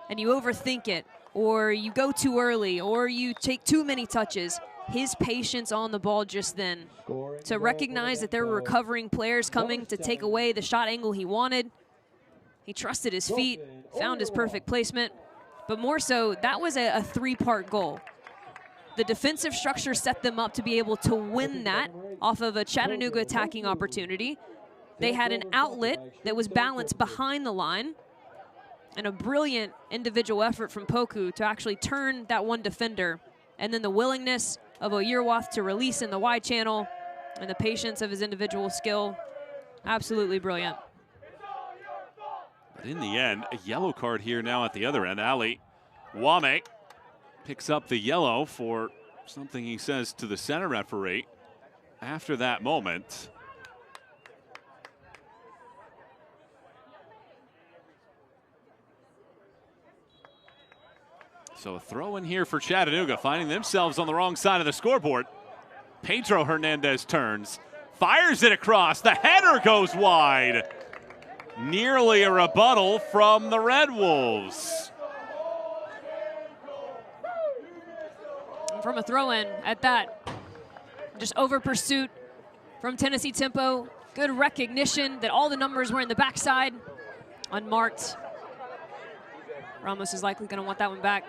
[SPEAKER 3] and you overthink it, or you go too early, or you take too many touches. His patience on the ball just then to recognize that there were recovering players coming to take away the shot angle he wanted. He trusted his feet, found his perfect placement, but more so, that was a three-part goal. The defensive structure set them up to be able to win that off of a Chattanooga attacking opportunity. They had an outlet that was balanced behind the line, and a brilliant individual effort from Poku to actually turn that one defender, and then the willingness of Oyerwath to release in the wide channel, and the patience of his individual skill. Absolutely brilliant.
[SPEAKER 2] But in the end, a yellow card here now at the other end. Ali Wame picks up the yellow for something he says to the center referee after that moment. So a throw in here for Chattanooga, finding themselves on the wrong side of the scoreboard. Pedro Hernandez turns, fires it across. The header goes wide. Nearly a rebuttal from the Red Wolves.
[SPEAKER 3] From a throw-in at that, just over pursuit from Tennessee tempo. Good recognition that all the numbers were in the backside, unmarked. Ramos is likely going to want that one back.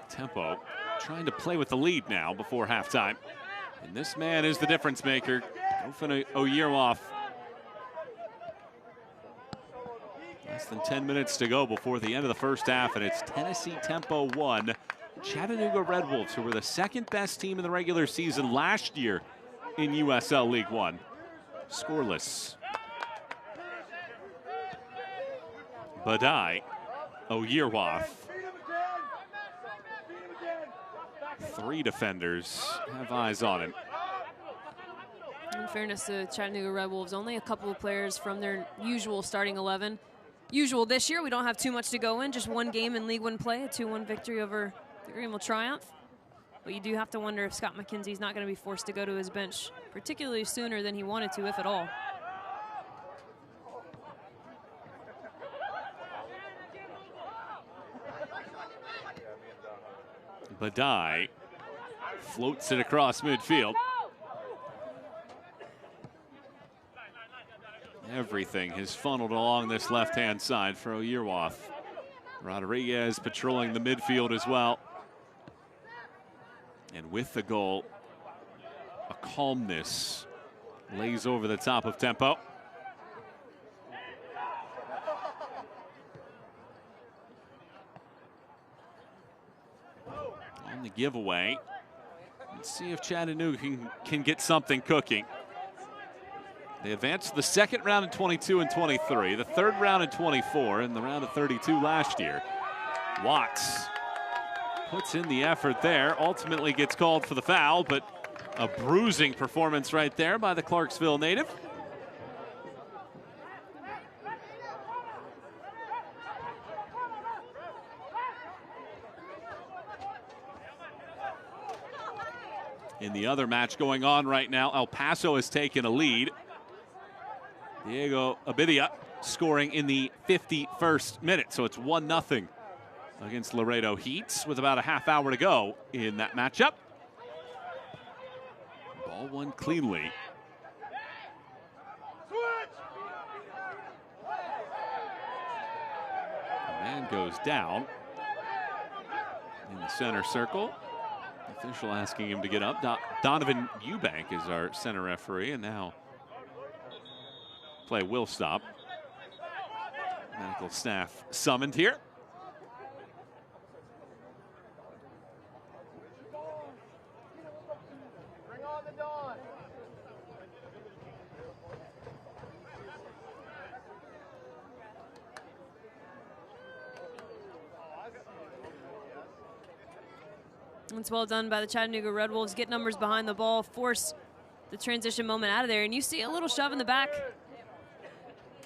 [SPEAKER 2] Tempo trying to play with the lead now before halftime. And this man is the difference maker. Gofin Oyerwath. Less than 10 minutes to go before the end of the first half, and it's Tennessee tempo 1. Chattanooga Red Wolves, who were the second best team in the regular season last year in USL League One. Scoreless. Badai Oyerwath. Three defenders have eyes on him.
[SPEAKER 3] In fairness to Chattanooga Red Wolves, only a couple of players from their usual starting 11. Usual this year, we don't have too much to go in, just one game in League One play, a 2-1 victory over the Greenville Triumph. But you do have to wonder if Scott McKenzie's not going to be forced to go to his bench, particularly sooner than he wanted to, if at all.
[SPEAKER 2] Badai floats it across midfield. Everything has funneled along this left-hand side for Oyerwath. Rodriguez patrolling the midfield as well. And with the goal, a calmness lays over the top of tempo. On the giveaway. Let's see if Chattanooga can get something cooking. They advanced to the second round in 22 and 23, the third round in 24, and the round of 32 last year. Watts puts in the effort there, ultimately gets called for the foul, but A bruising performance right there by the Clarksville native. In the other match going on right now, El Paso has taken a lead. Diego Abidia scoring in the 51st minute, so it's 1-0 against Laredo Heats with about a half hour to go in that matchup. Ball won cleanly. The man goes down in the center circle. Official asking him to get up. Donovan Eubank is our center referee, and now play will stop. Medical staff summoned here.
[SPEAKER 4] Bring on the dawn.
[SPEAKER 3] It's well done by the Chattanooga Red Wolves. Get numbers behind the ball, force the transition moment out of there. And you see a little shove in the back.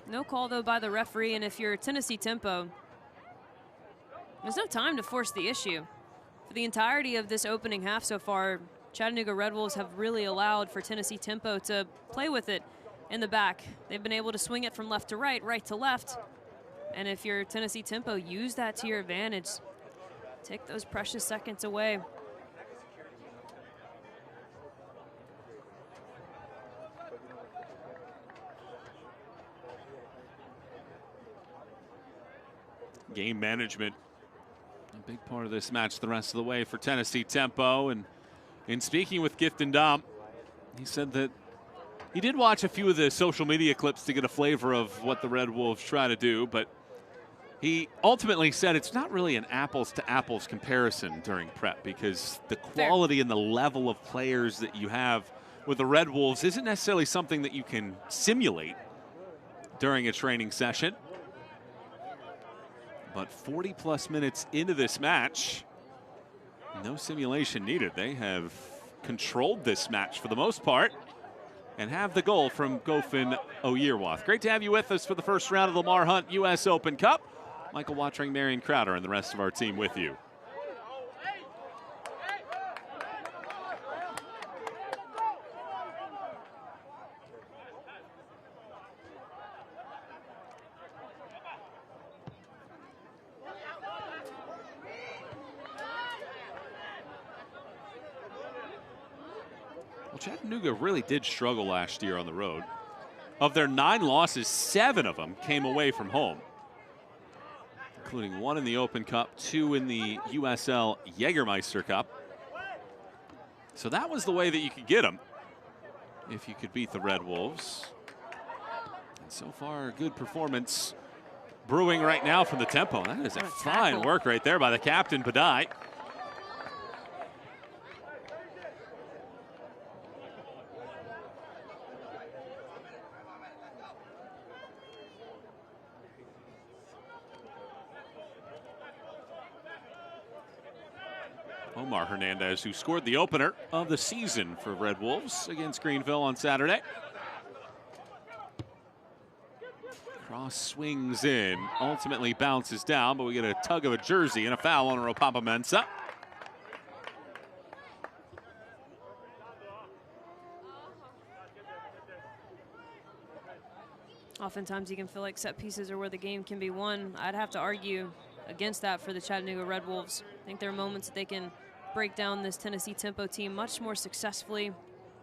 [SPEAKER 3] No call, though, by the referee. And if you're Tennessee Tempo, there's no time to force the issue. For the entirety of this opening half so far, Chattanooga Red Wolves have really allowed for Tennessee Tempo to play with it in the back. They've been able to swing it from left to right, right to left. And if you're Tennessee Tempo, use that to your advantage. Take those precious seconds away.
[SPEAKER 2] Game management, a big part of this match the rest of the way for Tennessee Tempo. And in speaking with Gifton Dom, he said that he did watch a few of the social media clips to get a flavor of what the Red Wolves try to do, but he ultimately said it's not really an apples to apples comparison during prep, because the quality and the level of players that you have with the Red Wolves isn't necessarily something that you can simulate during a training session. But 40-plus minutes into this match, no simulation needed. They have controlled this match for the most part and have the goal from Gofin Oyerwath. Great to have you with us for the first round of the Lamar Hunt U.S. Open Cup. Michael Watring, Marion Crowder, and the rest of our team with you. Well, Chattanooga really did struggle last year on the road. Of their 9 losses, 7 of them came away from home, including 1 in the Open Cup, 2 in the USL Jägermeister Cup. So that was the way that you could get them if you could beat the Red Wolves. And so far, a good performance brewing right now from the Tempo. That is a fine work right there by the captain, Badai. Omar Hernandez, who scored the opener of the season for Red Wolves against Greenville on Saturday. Cross swings in, ultimately bounces down, but we get a tug of a jersey and a foul on Ropapa Mensah.
[SPEAKER 3] Oftentimes you can feel like set pieces are where the game can be won. I'd have to argue against that for the Chattanooga Red Wolves. I think there are moments that they can break down this Tennessee Tempo team much more successfully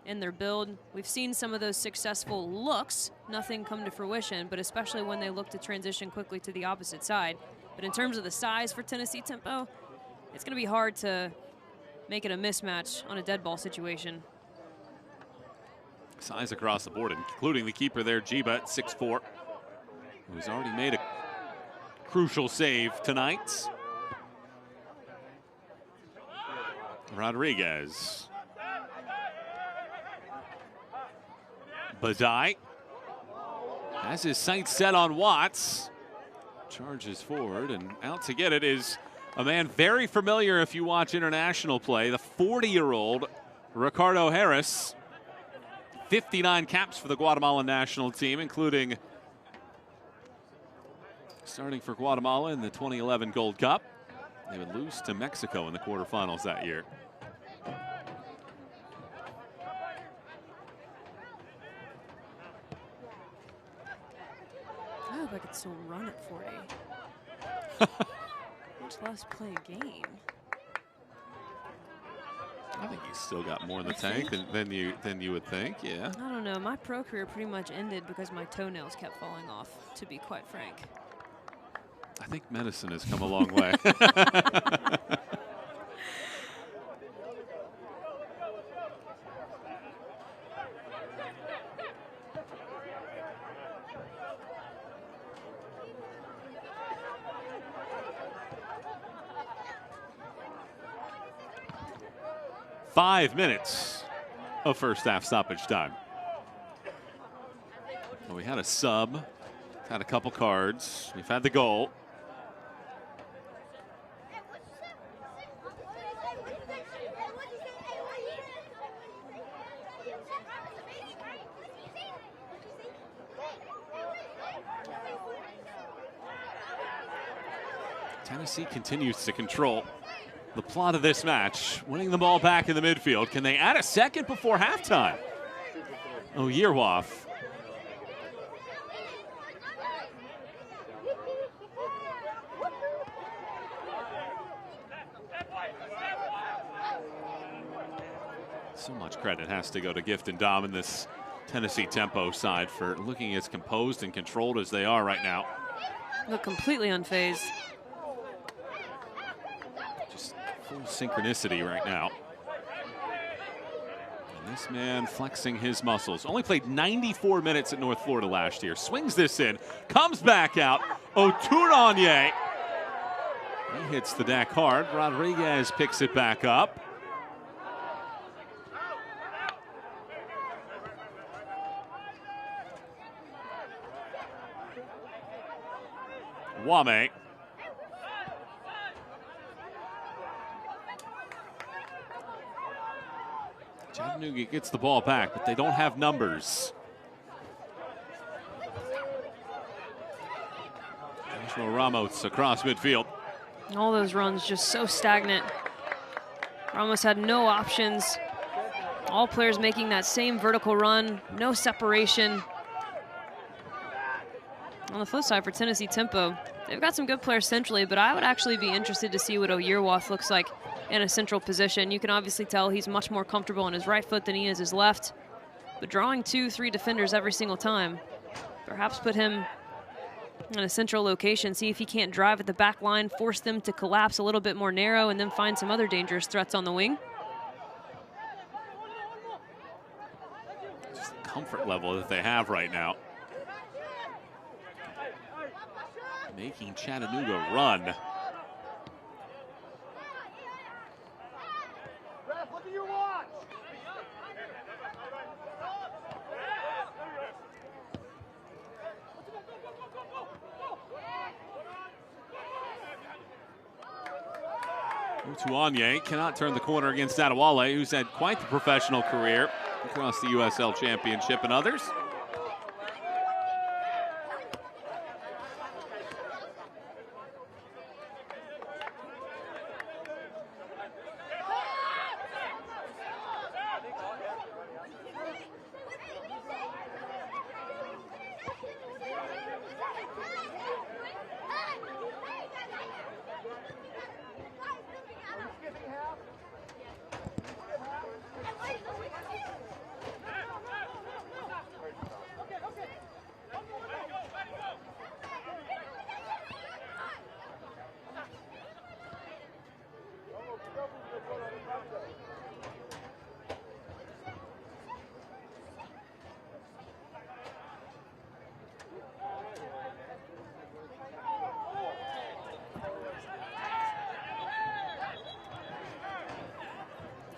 [SPEAKER 3] in their build. We've seen some of those successful looks, nothing come to fruition, but especially when they look to transition quickly to the opposite side. But in terms of the size for Tennessee Tempo, it's going to be hard to make it a mismatch on a dead ball situation.
[SPEAKER 2] Size across the board, including the keeper there, Jiba at 6'4", who's already made a crucial save tonight. Rodriguez. Badai has his sights set on Watts. Charges forward, and out to get it is a man very familiar if you watch international play, the 40-year-old Ricardo Harris, 59 caps for the Guatemalan national team, including starting for Guatemala in the 2011 Gold Cup. They would lose to Mexico in the quarterfinals that year.
[SPEAKER 3] I hope I could still run at 40. Much less play a game.
[SPEAKER 2] I think he's still got more in the tank than you would think, yeah.
[SPEAKER 3] I don't know. My pro career pretty much ended because my toenails kept falling off, to be quite frank.
[SPEAKER 2] I think medicine has come a long way. 5 minutes of first half stoppage time. Well, we had a sub, had a couple cards, we've had the goal. Tennessee continues to control the plot of this match, winning the ball back in the midfield. Can they add a second before halftime? Oh, Yearwoff. So much credit has to go to Gift and Dom in this Tennessee tempo side for looking as composed and controlled as they are right now.
[SPEAKER 3] Look completely unfazed.
[SPEAKER 2] Full synchronicity right now. And this man flexing his muscles. Only played 94 minutes at North Florida last year. Swings this in, comes back out. Otunanye. He hits the deck hard. Rodriguez picks it back up. Wame. Chattanooga gets the ball back, but they don't have numbers. Joshua Ramos across midfield.
[SPEAKER 3] All those runs just so stagnant. Ramos had no options. All players making that same vertical run, no separation. On the flip side for Tennessee tempo, they've got some good players centrally, but I would actually be interested to see what Yearwoff looks like in a central position. You can obviously tell he's much more comfortable on his right foot than he is his left. But drawing 2-3 defenders every single time, perhaps put him in a central location, see if he can't drive at the back line, force them to collapse a little bit more narrow, and then find some other dangerous threats on the wing.
[SPEAKER 2] Just the comfort level that they have right now. Making Chattanooga run. Otunanye cannot turn the corner against Adewale, who's had quite the professional career across the USL Championship and others.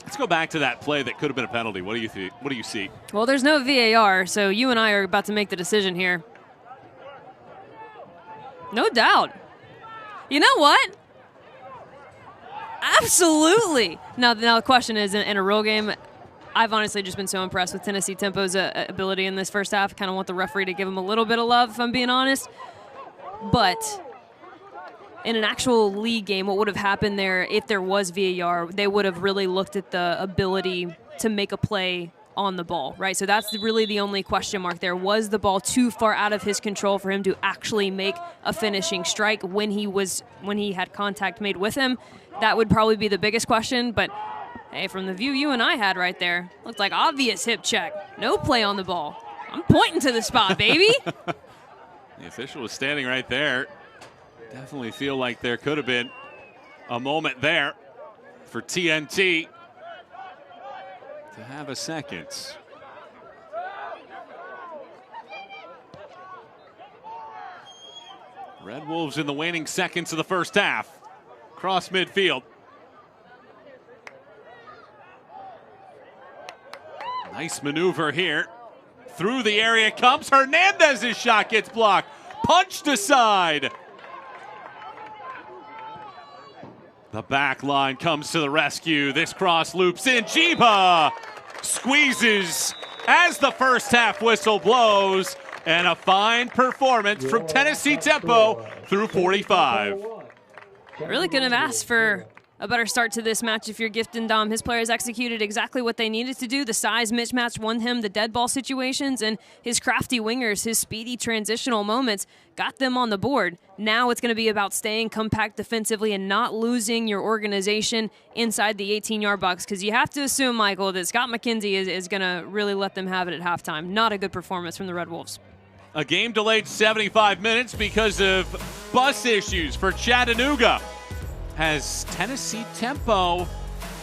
[SPEAKER 2] Let's go back to that play that could have been a penalty. What do you think? What do you see?
[SPEAKER 3] Well, there's no VAR, so you and I are about to make the decision here. No doubt. You know what? Absolutely. Now the question is, in a real game, I've honestly just been so impressed with Tennessee Tempo's ability in this first half. I kind of want the referee to give him a little bit of love, if I'm being honest. But in an actual league game, what would have happened there if there was VAR? They would have really looked at the ability to make a play on the ball, right? So that's really the only question mark there. Was the ball too far out of his control for him to actually make a finishing strike when he had contact made with him? That would probably be the biggest question, but hey, from the view you and I had right there, looked like obvious hip check. No play on the ball. I'm pointing to the spot, baby.
[SPEAKER 2] The official was standing right there. Definitely feel like there could have been a moment there for TNT to have a second. Red Wolves in the waning seconds of the first half. Cross midfield. Nice maneuver here. Through the area comes Hernandez's shot, gets blocked. Punched aside. The back line comes to the rescue. This cross loops in. Jiba squeezes as the first half whistle blows. And a fine performance from Tennessee Tempo through 45.
[SPEAKER 3] Really couldn't have asked for a better start to this match if you're Gifton Dom. His players executed exactly what they needed to do. The size mismatch won him the dead ball situations, and his crafty wingers, his speedy transitional moments got them on the board. Now it's going to be about staying compact defensively and not losing your organization inside the 18-yard box, because you have to assume, Michael, that Scott McKenzie is going to really let them have it at halftime. Not a good performance from the Red Wolves.
[SPEAKER 2] A game delayed 75 minutes because of bus issues for Chattanooga. Has Tennessee Tempo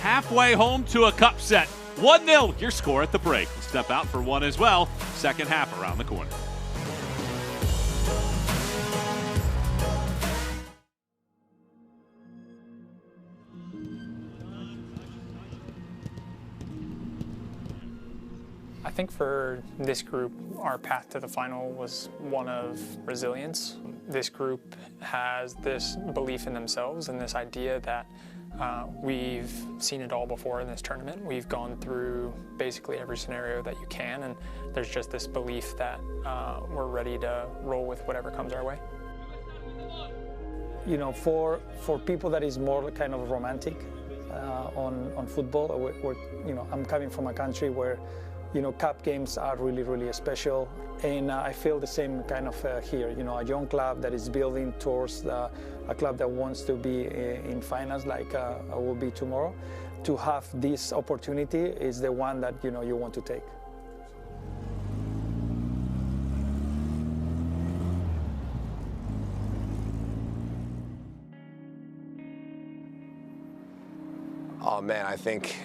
[SPEAKER 2] halfway home to a cup set. 1-0, your score at the break. We'll step out for one as well. Second half around the corner.
[SPEAKER 6] I think for this group, our path to the final was one of resilience. This group has this belief in themselves and this idea that we've seen it all before in this tournament. We've gone through basically every scenario that you can, and there's just this belief that we're ready to roll with whatever comes our way.
[SPEAKER 7] You know, for people that is more kind of romantic on football, you know, I'm coming from a country where, you know, cup games are really, really special, and I feel the same kind of here. You know, a young club that is building towards a club that wants to be in finals, like I will be tomorrow. To have this opportunity is the one that, you know, you want to take.
[SPEAKER 8] Oh man, I think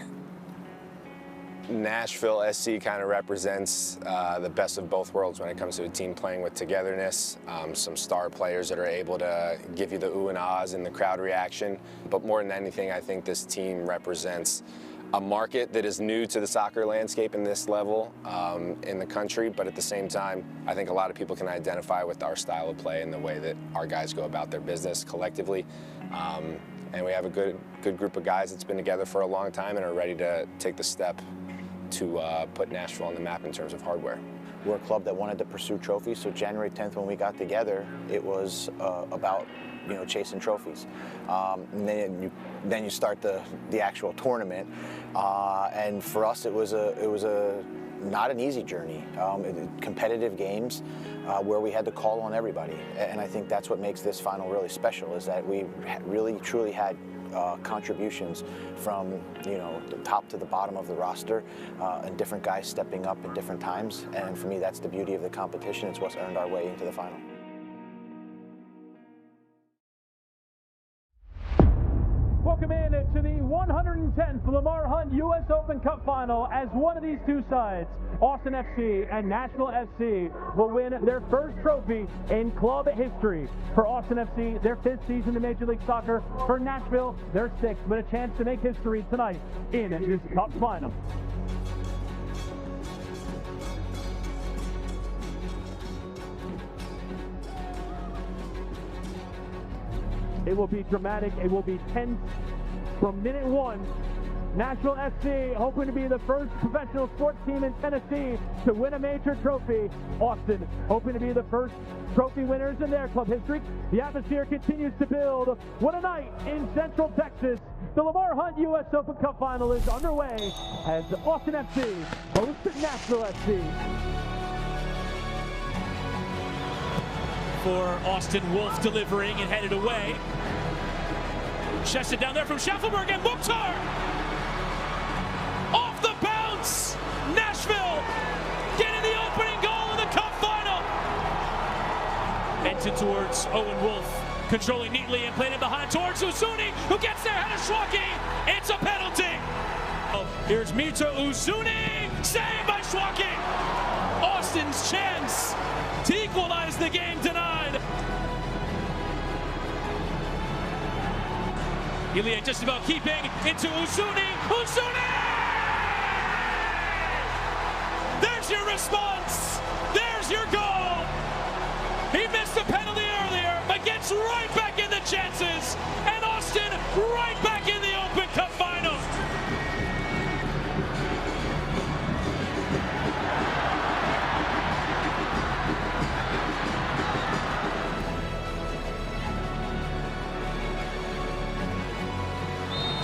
[SPEAKER 8] Nashville SC kind of represents the best of both worlds when it comes to a team playing with togetherness, some star players that are able to give you the ooh and ahs and the crowd reaction. But more than anything, I think this team represents a market that is new to the soccer landscape in this level in the country, but at the same time, I think a lot of people can identify with our style of play and the way that our guys go about their business collectively. And we have a good group of guys that's been together for a long time and are ready to take the step to put Nashville on the map in terms of hardware.
[SPEAKER 9] We're a club that wanted to pursue trophies, so January 10th when we got together, it was about, you know, chasing trophies. And then you start the actual tournament, and for us it was not an easy journey. Competitive games where we had to call on everybody, and I think that's what makes this final really special, is that we really truly had contributions from, you know, the top to the bottom of the roster, and different guys stepping up at different times. And for me, that's the beauty of the competition. It's what's earned our way into the final.
[SPEAKER 5] Welcome in to the 110th Lamar Hunt U.S. Open Cup Final, as one of these two sides, Austin FC and Nashville FC, will win their first trophy in club history. For Austin FC, their 5th season in Major League Soccer. For Nashville, their 6th, but a chance to make history tonight in this Cup Final. It will be dramatic. It will be tense from minute one. Nashville SC hoping to be the first professional sports team in Tennessee to win a major trophy. Austin hoping to be the first trophy winners in their club history. The atmosphere continues to build. What a night in Central Texas. The Lamar Hunt U.S. Open Cup Final is underway as Austin FC hosts Nashville SC.
[SPEAKER 10] For Austin, Wolf delivering and headed away. Chested down there from Schaffelberg and Mukhtar! Off the bounce! Nashville getting the opening goal in the Cup Final! Entered towards Owen Wolf, controlling neatly and played it behind towards Uzuni, who gets there ahead of Schwacke. It's a penalty! Here's Mita Uzuni, saved by Schwacke! Austin's chance to equalize the game denied. Ilya just about keeping into Uzuni. Uzuni! There's your response. There's your goal. He missed a penalty earlier, but gets right back in the chances. And Austin right back in the Open Cup Final.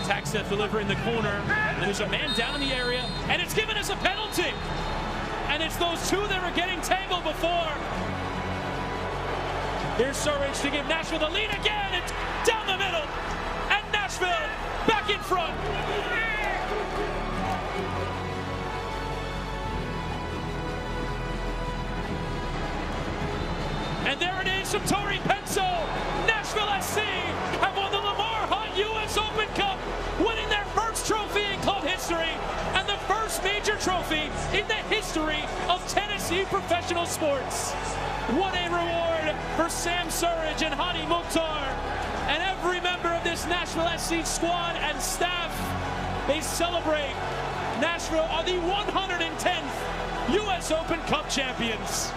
[SPEAKER 10] Taxev delivering the corner, and there's a man down in the area, and it's given us a penalty. And it's those two that were getting tangled before. Here's Surridge to give Nashville the lead again. It's down the middle, and Nashville back in front. And there it is from Tori Penso. Nashville SC have won the Lamar Hunt U.S. Open Cup, winning their first trophy in club history and the first major trophy in the history of Tennessee professional sports. What a reward for Sam Surridge and Hani Mukhtar and every member of this Nashville SC squad and staff. They celebrate. Nashville are the 110th U.S. Open Cup champions.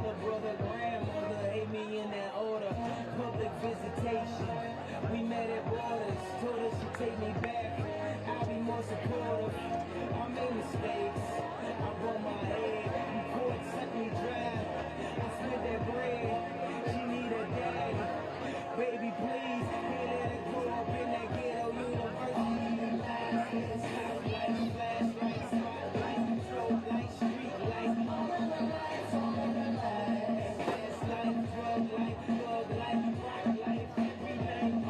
[SPEAKER 11] mother, brother, grandmother, hate me in that order. Public visitation, we met at borders, told her she'd take me back. I'll be more supportive. I made mistakes, I bumped my head. You court set me dry. I spent that bread. She need a daddy. Baby, please, can't let her grow up in that ghetto university. Flashlights, spotlights, control lights, street lights. Fast life, drug life, thug life, rock life, everything.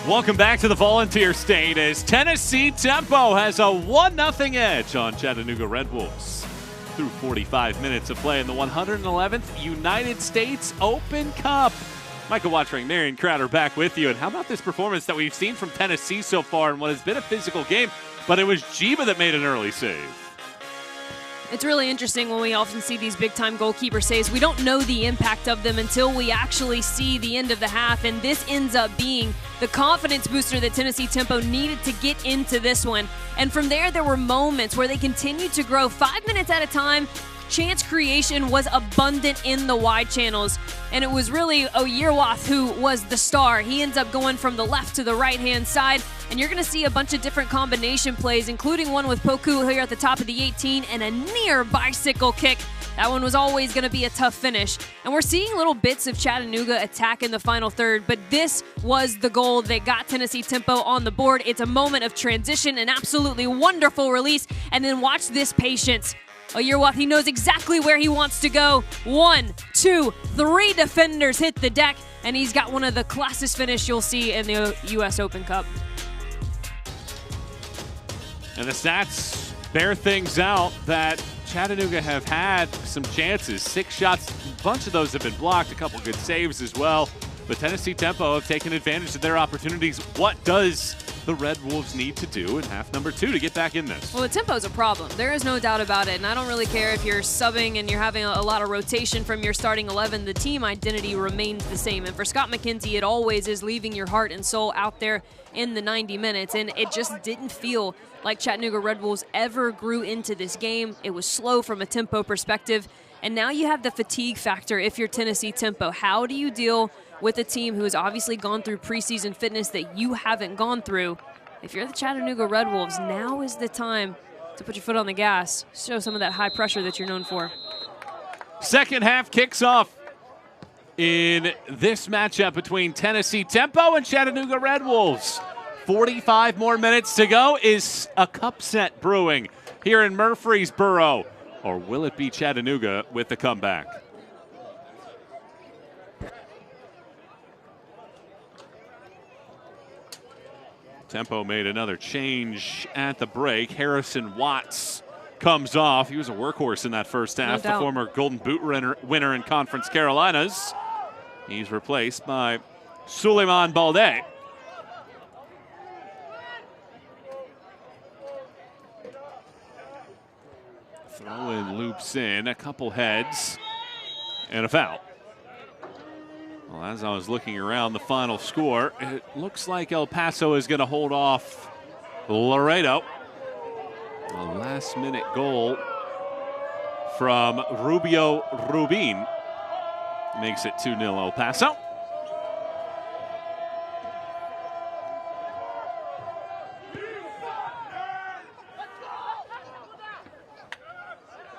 [SPEAKER 2] Welcome back to the Volunteer State as Tennessee Tempo has a 1-0 edge on Chattanooga Red Wolves through 45 minutes of play in the 111th United States Open Cup. Michael Watring, Marion Crowder back with you. And how about this performance that we've seen from Tennessee so far in what has been a physical game, but it was Jiba that made an early save.
[SPEAKER 3] It's really interesting when we often see these big-time goalkeeper saves. We don't know the impact of them until we actually see the end of the half, and this ends up being the confidence booster that Tennessee Tempo needed to get into this one. And from there were moments where they continued to grow 5 minutes at a time. Chance creation was abundant in the wide channels, and it was really Oyerwath who was the star. He ends up going from the left to the right-hand side, and you're going to see a bunch of different combination plays, including one with Poku here at the top of the 18 and a near bicycle kick. That one was always going to be a tough finish. And we're seeing little bits of Chattanooga attack in the final third, but this was the goal that got Tennessee Tempo on the board. It's a moment of transition, an absolutely wonderful release, and then watch this patience. Oyerwath, he knows exactly where he wants to go. 1, 2, 3 defenders hit the deck, and he's got one of the classest finish you'll see in the U.S. Open Cup.
[SPEAKER 2] And the stats bear things out that Chattanooga have had some chances. 6 shots, a bunch of those have been blocked, a couple good saves as well. But Tennessee Tempo have taken advantage of their opportunities. What does the Red Wolves need to do in half number 2 to get back in this?
[SPEAKER 3] Well, the tempo's a problem. There is no doubt about it, and I don't really care if you're subbing and you're having a lot of rotation from your starting 11. The team identity remains the same, and for Scott McKenzie, it always is leaving your heart and soul out there in the 90 minutes, and it just didn't feel like Chattanooga Red Wolves ever grew into this game. It was slow from a tempo perspective, and now you have the fatigue factor if you're Tennessee Tempo. How do you deal with a team who has obviously gone through preseason fitness that you haven't gone through? If you're the Chattanooga Red Wolves, now is the time to put your foot on the gas, show some of that high pressure that you're known for.
[SPEAKER 2] Second half kicks off in this matchup between Tennessee Tempo and Chattanooga Red Wolves. 45 more minutes to go. Is a cup set brewing here in Murfreesboro, or will it be Chattanooga with the comeback? Tempo made another change at the break. Harrison Watts comes off. He was a workhorse in that first half, the former Golden Boot winner in Conference Carolinas. He's replaced by Suleiman Balde. Throw-in loops in, a couple heads, and a foul. Well, as I was looking around the final score, it looks like El Paso is going to hold off Laredo. A last-minute goal from Rubio Rubin makes it 2-0 El Paso.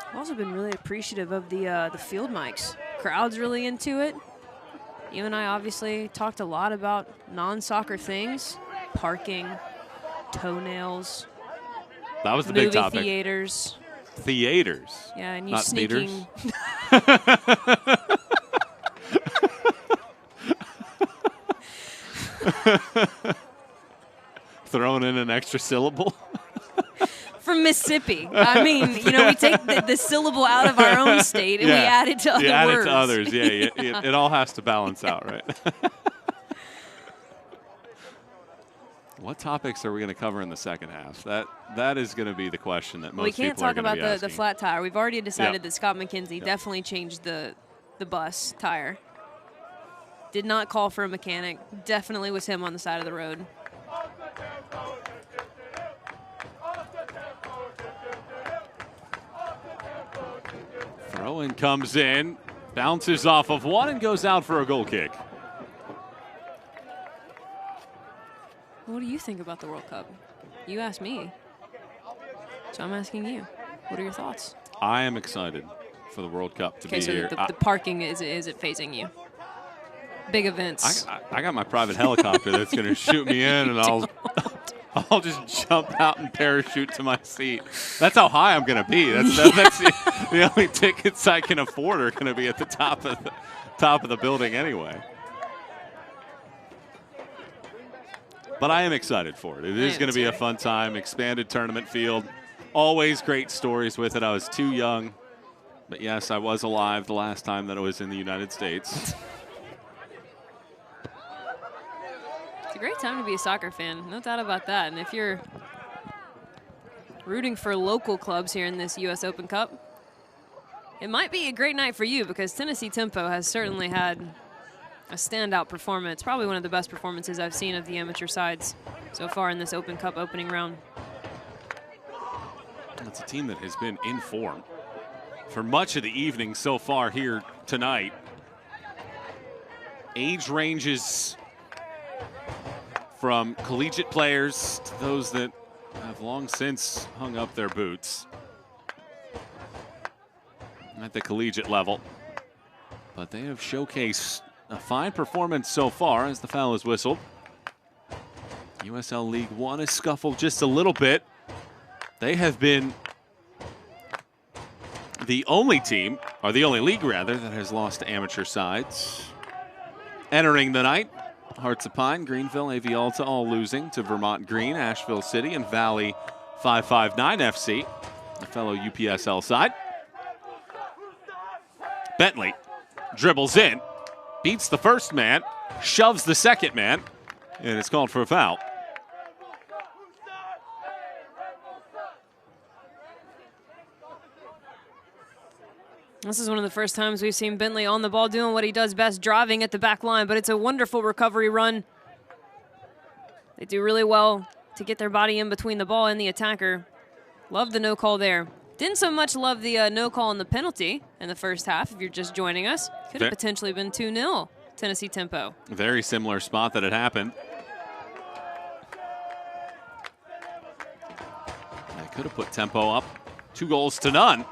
[SPEAKER 3] I've also been really appreciative of the field mics. Crowd's really into it. You and I obviously talked a lot about non-soccer things, parking, toenails.
[SPEAKER 2] That was the big topic.
[SPEAKER 3] Theaters.
[SPEAKER 2] Theaters.
[SPEAKER 3] Yeah, and you
[SPEAKER 2] not
[SPEAKER 3] sneaking.
[SPEAKER 2] Throwing in an extra syllable.
[SPEAKER 3] From Mississippi. I mean, you know, we take the syllable out of our own state and we add it to other words.
[SPEAKER 2] Add it to others, yeah. It all has to balance out, right? What topics are we going to cover in the second half? That is going to be the question that most people are going to be asking. We can't talk
[SPEAKER 3] about the flat tire. We've already decided that Scott McKenzie definitely changed the bus tire. Did not call for a mechanic. Definitely was him on the side of the road.
[SPEAKER 2] Throw-in comes in, bounces off of one, and goes out for a goal kick.
[SPEAKER 3] What do you think about the World Cup? You asked me, so I'm asking you. What are your thoughts?
[SPEAKER 2] I am excited for the World Cup to be here.
[SPEAKER 3] The parking, is it phasing you? Big events.
[SPEAKER 2] I got my private helicopter that's going to shoot me in, and I'll just jump out and parachute to my seat. That's how high I'm going to be. That's the only tickets I can afford are going to be at the top of the building anyway. But I am excited for it. It is going to be a fun time. Expanded tournament field. Always great stories with it. I was too young. But, yes, I was alive the last time that I was in the United States.
[SPEAKER 3] It's a great time to be a soccer fan. No doubt about that. And if you're rooting for local clubs here in this U.S. Open Cup, it might be a great night for you because Tennessee Tempo has certainly had a standout performance, probably one of the best performances I've seen of the amateur sides so far in this Open Cup opening round.
[SPEAKER 2] It's a team that has been in form for much of the evening so far here tonight. Age ranges from collegiate players to those that have long since hung up their boots at the collegiate level. But they have showcased a fine performance so far as the foul is whistled. USL League One has scuffled just a little bit. They have been the only team, or the only league rather, that has lost to amateur sides. Entering the night, Hearts of Pine, Greenville, AV Alta all losing to Vermont Green, Asheville City, and Valley 559 FC, the fellow UPSL side. Bentley dribbles in, beats the first man, shoves the second man, and it's called for a foul.
[SPEAKER 3] This is one of the first times we've seen Bentley on the ball doing what he does best, driving at the back line, but it's a wonderful recovery run. They do really well to get their body in between the ball and the attacker. Love the no call there. Didn't so much love the no call on the penalty in the first half, if you're just joining us. Could have potentially been 2-0 Tennessee Tempo.
[SPEAKER 2] Very similar spot that had happened. They could have put Tempo up 2-0.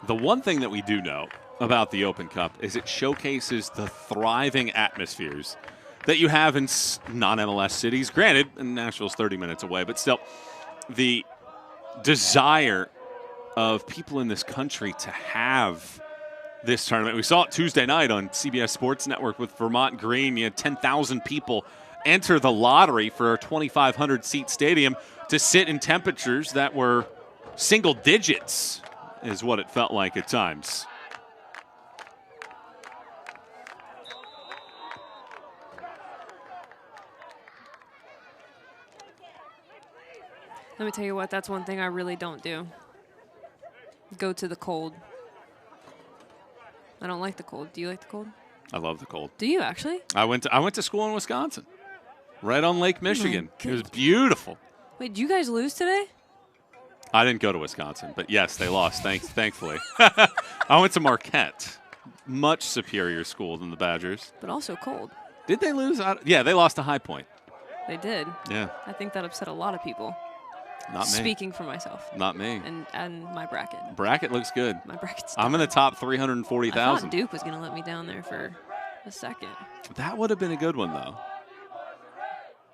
[SPEAKER 2] The one thing that we do know about the Open Cup is it showcases the thriving atmospheres that you have in non-MLS cities. Granted, Nashville's 30 minutes away, but still, the desire of people in this country to have this tournament. We saw it Tuesday night on CBS Sports Network with Vermont Green. You had 10,000 people enter the lottery for a 2,500-seat stadium to sit in temperatures that were single digits, is what it felt like at times.
[SPEAKER 3] Let me tell you what, that's one thing I really don't do. Go to the cold. I don't like the cold. Do you like the cold?
[SPEAKER 2] I love the cold.
[SPEAKER 3] Do you actually?
[SPEAKER 2] I went to school in Wisconsin, right on Lake Michigan. It was beautiful.
[SPEAKER 3] Wait, did you guys lose today?
[SPEAKER 2] I didn't go to Wisconsin, but yes, they lost, thankfully. I went to Marquette, much superior school than the Badgers.
[SPEAKER 3] But also cold.
[SPEAKER 2] Did they lose? Yeah, they lost to High Point.
[SPEAKER 3] They did.
[SPEAKER 2] Yeah.
[SPEAKER 3] I think that upset a lot of people.
[SPEAKER 2] Not me.
[SPEAKER 3] Speaking for myself.
[SPEAKER 2] Not me.
[SPEAKER 3] And my bracket.
[SPEAKER 2] Bracket looks good.
[SPEAKER 3] My bracket's
[SPEAKER 2] I'm in the top 340,000.
[SPEAKER 3] I thought Duke was going to let me down there for a second.
[SPEAKER 2] That would have been a good one, though.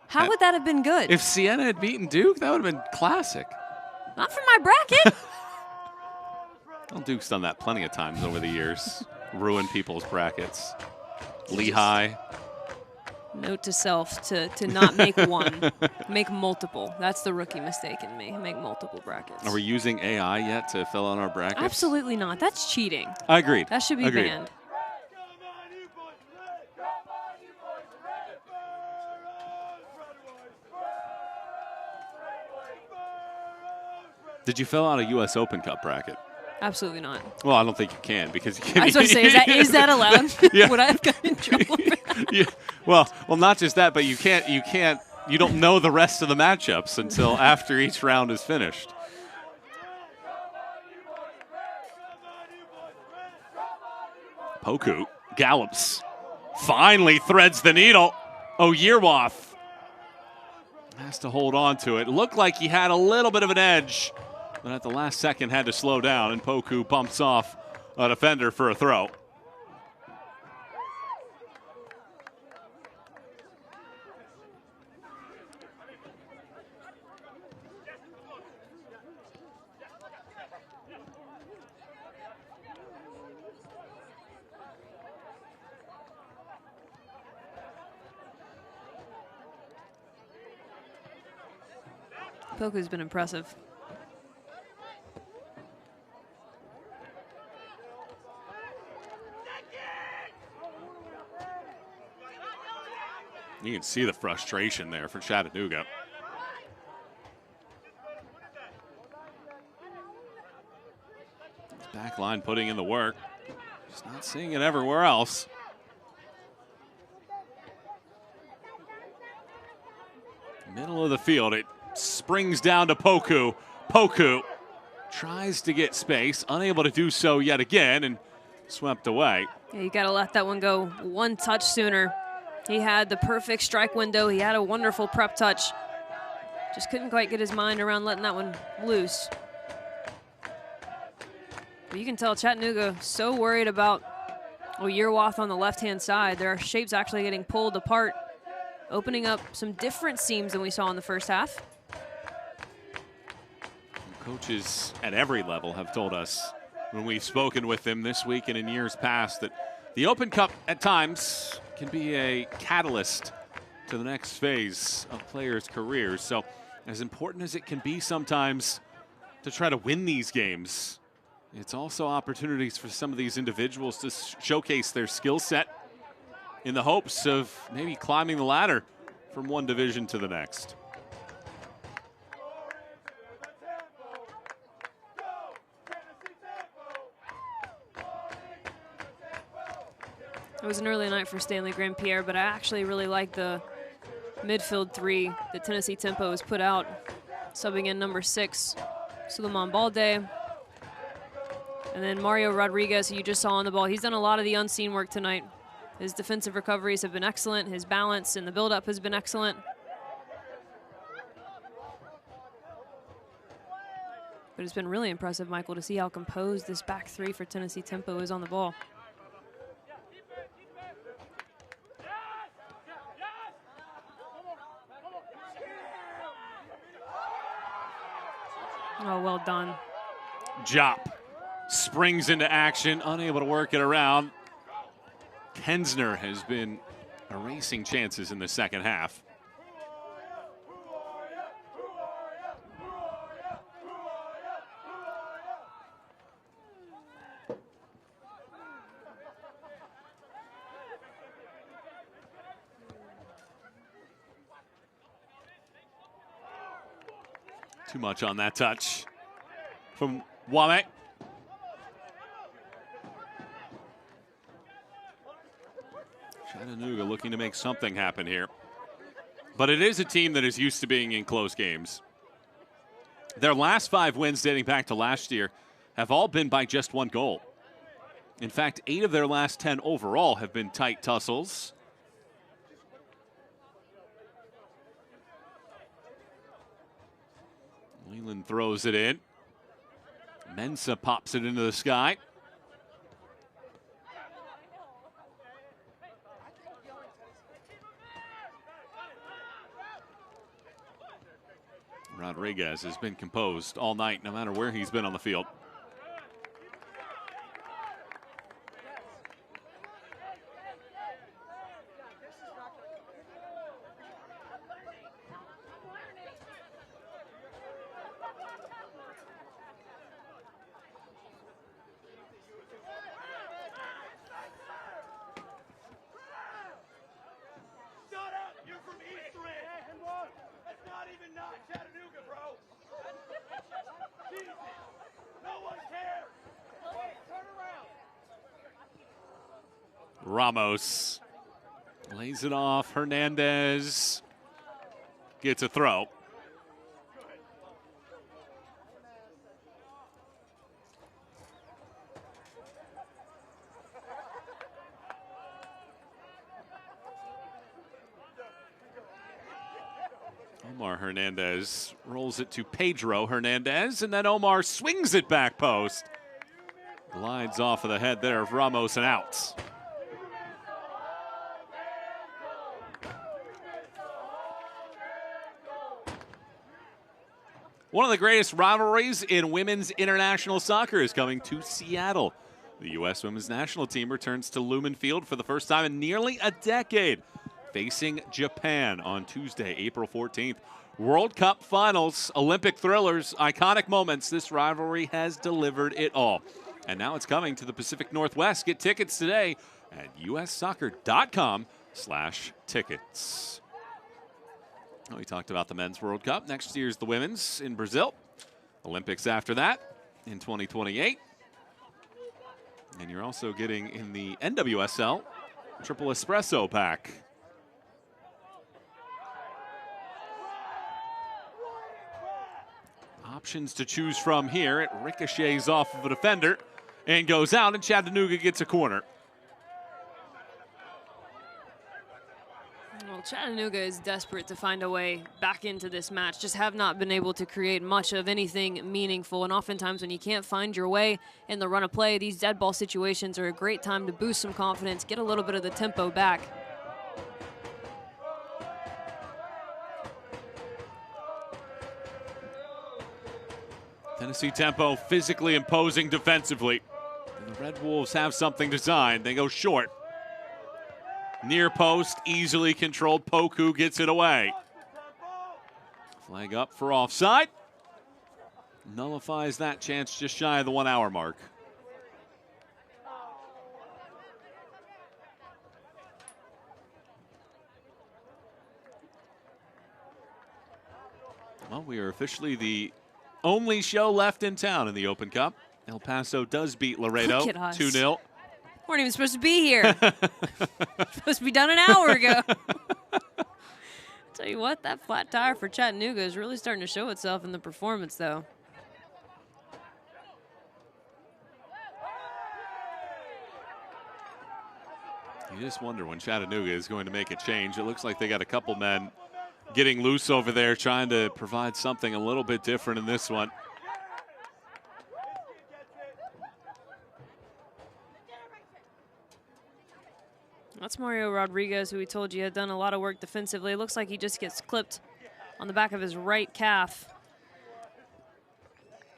[SPEAKER 3] How would that have been good?
[SPEAKER 2] If Siena had beaten Duke, that would have been classic.
[SPEAKER 3] Not for my bracket.
[SPEAKER 2] Well, Duke's done that plenty of times over the years. Ruin people's brackets. Lehigh.
[SPEAKER 3] Note to self to not make one. Make multiple. That's the rookie mistake in me. Make multiple brackets.
[SPEAKER 2] Are we using AI yet to fill out our brackets?
[SPEAKER 3] Absolutely not. That's cheating.
[SPEAKER 2] I agreed.
[SPEAKER 3] That should be banned.
[SPEAKER 2] Did you fill out a U.S. Open Cup bracket?
[SPEAKER 3] Absolutely not.
[SPEAKER 2] Well, I don't think you can because you can't.
[SPEAKER 3] I was going to say, is that allowed?
[SPEAKER 2] Yeah.
[SPEAKER 3] Would I have gotten in trouble for that?
[SPEAKER 2] Yeah. Well, not just that, but you don't know the rest of the matchups until after each round is finished. Poku gallops, finally threads the needle. Oyerwath has to hold on to it. Looked like he had a little bit of an edge, but at the last second had to slow down, and Poku bumps off a defender for a throw.
[SPEAKER 3] Poku's been impressive.
[SPEAKER 2] You can see the frustration there for Chattanooga. Back line putting in the work. Just not seeing it everywhere else. Middle of the field, it springs down to Poku. Poku tries to get space, unable to do so yet again, and swept away.
[SPEAKER 3] Yeah, you got to let that one go one touch sooner. He had the perfect strike window. He had a wonderful prep touch. Just couldn't quite get his mind around letting that one loose. But you can tell Chattanooga so worried about Yearwoth on the left-hand side. Their shape's actually getting pulled apart, opening up some different seams than we saw in the first half.
[SPEAKER 2] Coaches at every level have told us when we've spoken with them this week and in years past that the Open Cup at times can be a catalyst to the next phase of players' careers. So as important as it can be sometimes to try to win these games, it's also opportunities for some of these individuals to showcase their skill set in the hopes of maybe climbing the ladder from one division to the next.
[SPEAKER 3] It was an early night for Stanley Grandpierre, but I actually really like the midfield three that Tennessee Tempo has put out, subbing in number 6, Suleiman Balde. And then Mario Rodriguez, who you just saw on the ball. He's done a lot of the unseen work tonight. His defensive recoveries have been excellent. His balance and the buildup has been excellent. But it's been really impressive, Michael, to see how composed this back three for Tennessee Tempo is on the ball. Oh, well done.
[SPEAKER 2] Jop springs into action, unable to work it around. Kensner has been erasing chances in the second half. Too much on that touch from Wame. Chattanooga looking to make something happen here. But it is a team that is used to being in close games. Their last 5 wins dating back to last year have all been by just 1 goal. In fact, 8 of their last 10 overall have been tight tussles. Leland throws it in. Mensah pops it into the sky. Rodriguez has been composed all night, no matter where he's been on the field. Ramos lays it off. Hernandez gets a throw. Omar Hernandez rolls it to Pedro Hernandez, and then Omar swings it back post. Glides off of the head there of Ramos and out. One of the greatest rivalries in women's international soccer is coming to Seattle. The U.S. women's national team returns to Lumen Field for the first time in nearly a decade, facing Japan on Tuesday, April 14th. World Cup finals, Olympic thrillers, iconic moments. This rivalry has delivered it all. And now it's coming to the Pacific Northwest. Get tickets today at ussoccer.com/tickets. We talked about the Men's World Cup. Next year's the Women's in Brazil. Olympics after that in 2028. And you're also getting in the NWSL Triple Espresso Pack. Options to choose from here. It ricochets off of a defender and goes out, and Chattanooga gets a corner.
[SPEAKER 3] Well, Chattanooga is desperate to find a way back into this match. Just have not been able to create much of anything meaningful. And oftentimes when you can't find your way in the run of play, these dead ball situations are a great time to boost some confidence, get a little bit of the tempo back.
[SPEAKER 2] Tennessee tempo physically imposing defensively. And the Red Wolves have something designed. They go short. Near post, easily controlled. Poku gets it away. Flag up for offside. Nullifies that chance just shy of the 1 hour mark. Well, we are officially the only show left in town in the Open Cup. El Paso does beat Laredo 2-0.
[SPEAKER 3] Weren't even supposed to be here. Supposed to be done an hour ago. Tell you what, that flat tire for Chattanooga is really starting to show itself in the performance, though.
[SPEAKER 2] You just wonder when Chattanooga is going to make a change. It looks like they got a couple men getting loose over there, trying to provide something a little bit different in this one.
[SPEAKER 3] That's Mario Rodriguez, who we told you had done a lot of work defensively. It looks like he just gets clipped on the back of his right calf.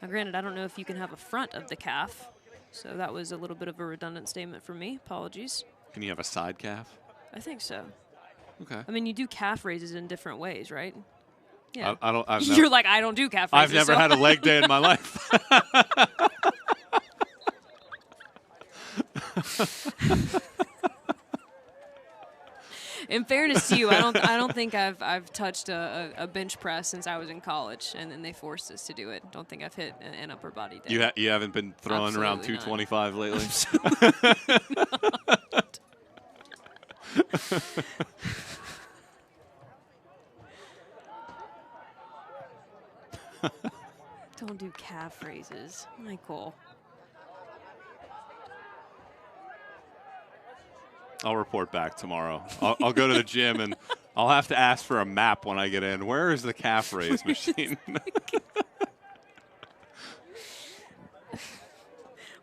[SPEAKER 3] Now, granted, I don't know if you can have a front of the calf, so that was a little bit of a redundant statement from me. Apologies.
[SPEAKER 2] Can you have a side calf?
[SPEAKER 3] I think so.
[SPEAKER 2] Okay.
[SPEAKER 3] I mean, you do calf raises in different ways, right? Yeah.
[SPEAKER 2] You're
[SPEAKER 3] like, I don't do calf raises.
[SPEAKER 2] I've never had a leg day in my life.
[SPEAKER 3] In fairness to you, I don't think I've touched a bench press since I was in college, and then they forced us to do it. Don't think I've hit an upper body day.
[SPEAKER 2] You haven't been throwing around 225
[SPEAKER 3] not.
[SPEAKER 2] lately?
[SPEAKER 3] Don't do calf raises, Michael.
[SPEAKER 2] I'll report back tomorrow. I'll go to the gym and I'll have to ask for a map when I get in. Where is the calf raise machine?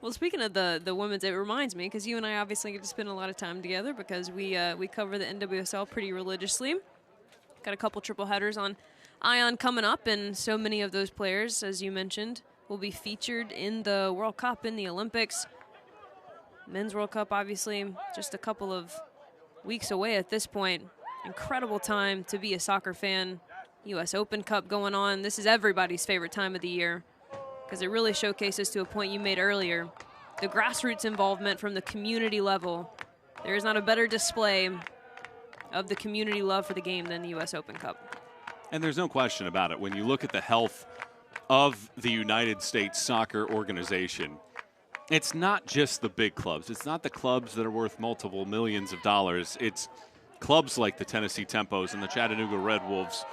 [SPEAKER 3] Well, speaking of the women's, it reminds me, because you and I obviously get to spend a lot of time together because we cover the NWSL pretty religiously. Got a couple triple headers on Ion coming up, and so many of those players, as you mentioned, will be featured in the World Cup, in the Olympics. Men's World Cup, obviously, just a couple of weeks away at this point. Incredible time to be a soccer fan. U.S. Open Cup going on. This is everybody's favorite time of the year because it really showcases, to a point you made earlier, the grassroots involvement from the community level. There is not a better display of the community love for the game than the U.S. Open Cup.
[SPEAKER 2] And there's no question about it. When you look at the health of the United States Soccer Organization, it's not just the big clubs. It's not the clubs that are worth multiple millions of dollars. It's clubs like the Tennessee Tempos and the Chattanooga Red Wolves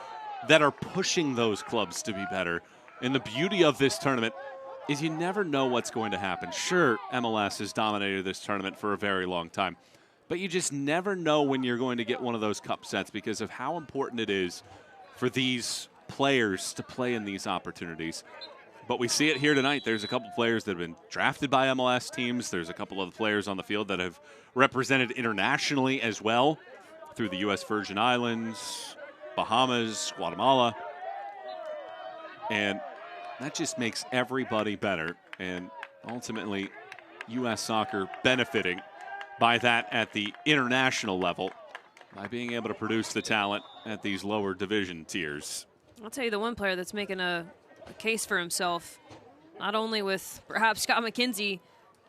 [SPEAKER 2] that are pushing those clubs to be better. And the beauty of this tournament is you never know what's going to happen. Sure, MLS has dominated this tournament for a very long time, but you just never know when you're going to get one of those cup sets because of how important it is for these players to play in these opportunities. But we see it here tonight. There's a couple players that have been drafted by MLS teams. There's a couple of players on the field that have represented internationally as well through the U.S. Virgin Islands, Bahamas, Guatemala. And that just makes everybody better. And ultimately, U.S. soccer benefiting by that at the international level by being able to produce the talent at these lower division tiers.
[SPEAKER 3] I'll tell you the one player that's making a case for himself, not only with perhaps Scott McKenzie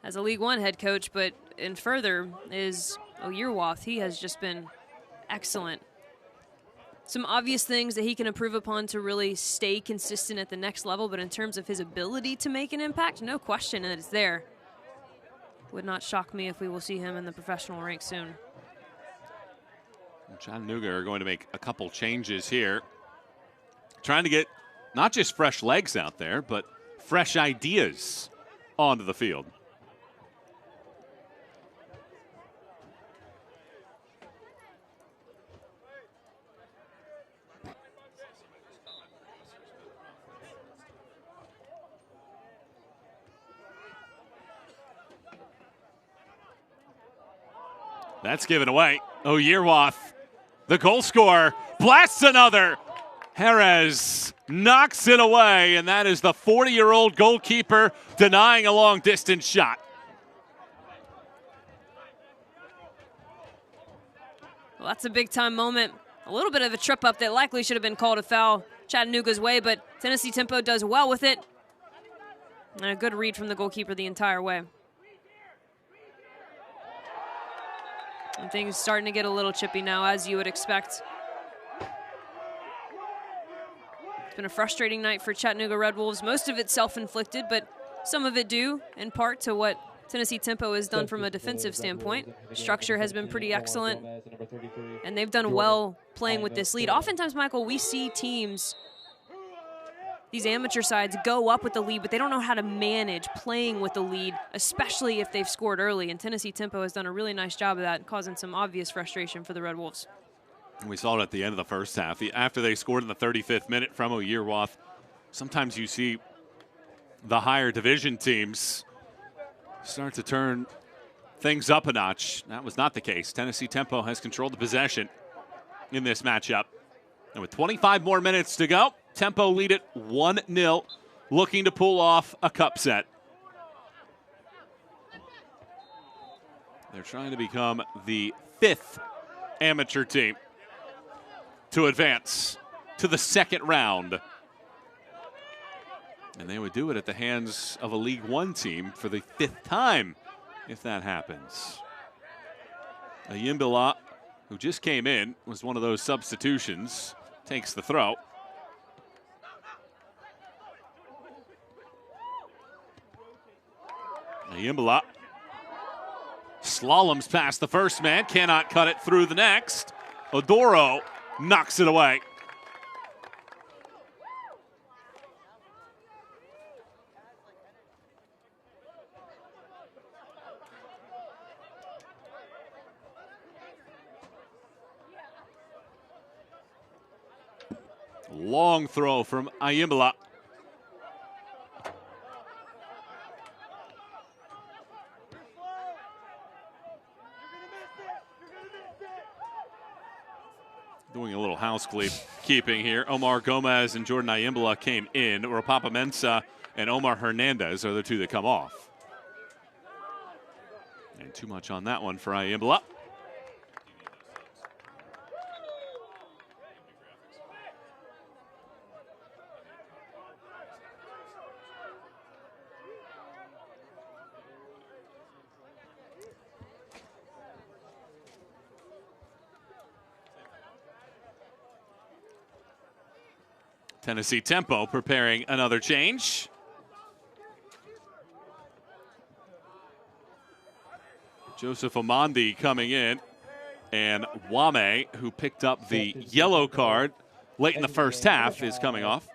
[SPEAKER 3] as a League One head coach, but in further is Oyerwath. He has just been excellent. Some obvious things that he can improve upon to really stay consistent at the next level, but in terms of his ability to make an impact, no question that it's there. Would not shock me if we will see him in the professional ranks soon.
[SPEAKER 2] Chattanooga are going to make a couple changes here, trying to get not just fresh legs out there, but fresh ideas onto the field. That's given away. Oyerwath, the goal scorer, blasts another. Jerez knocks it away, and that is the 40-year-old goalkeeper denying a long-distance shot.
[SPEAKER 3] Well, that's a big-time moment. A little bit of a trip-up that likely should have been called a foul Chattanooga's way, but Tennessee Tempo does well with it. And a good read from the goalkeeper the entire way. And things starting to get a little chippy now, as you would expect. It's been a frustrating night for Chattanooga Red Wolves. Most of it self-inflicted, but some of it due in part to what Tennessee Tempo has done from a defensive standpoint. Structure has been pretty excellent, and they've done well playing with this lead. Oftentimes, Michael, we see teams, these amateur sides, go up with the lead, but they don't know how to manage playing with the lead, especially if they've scored early. And Tennessee Tempo has done a really nice job of that, causing some obvious frustration for the Red Wolves.
[SPEAKER 2] We saw it at the end of the first half. After they scored in the 35th minute from Oyerwath, sometimes you see the higher division teams start to turn things up a notch. That was not the case. Tennessee Tempo has controlled the possession in this matchup. And with 25 more minutes to go, Tempo lead it 1-0, looking to pull off a cup set. They're trying to become the 5th amateur team to advance to the second round. And they would do it at the hands of a League One team for the 5th time if that happens. Ayimbila, who just came in, was one of those substitutions, takes the throw. Ayimbila slaloms past the first man, cannot cut it through the next. Odoro knocks it away. Long throw from Ayimbila. Doing a little housekeeping here. Omar Gomez and Jordan Ayimbila came in. Rapapa Mensah and Omar Hernandez are the two that come off. And too much on that one for Ayimbila. Tennessee Tempo preparing another change. Joseph Amandi coming in, and Wame, who picked up the yellow card late in the first half, is coming off.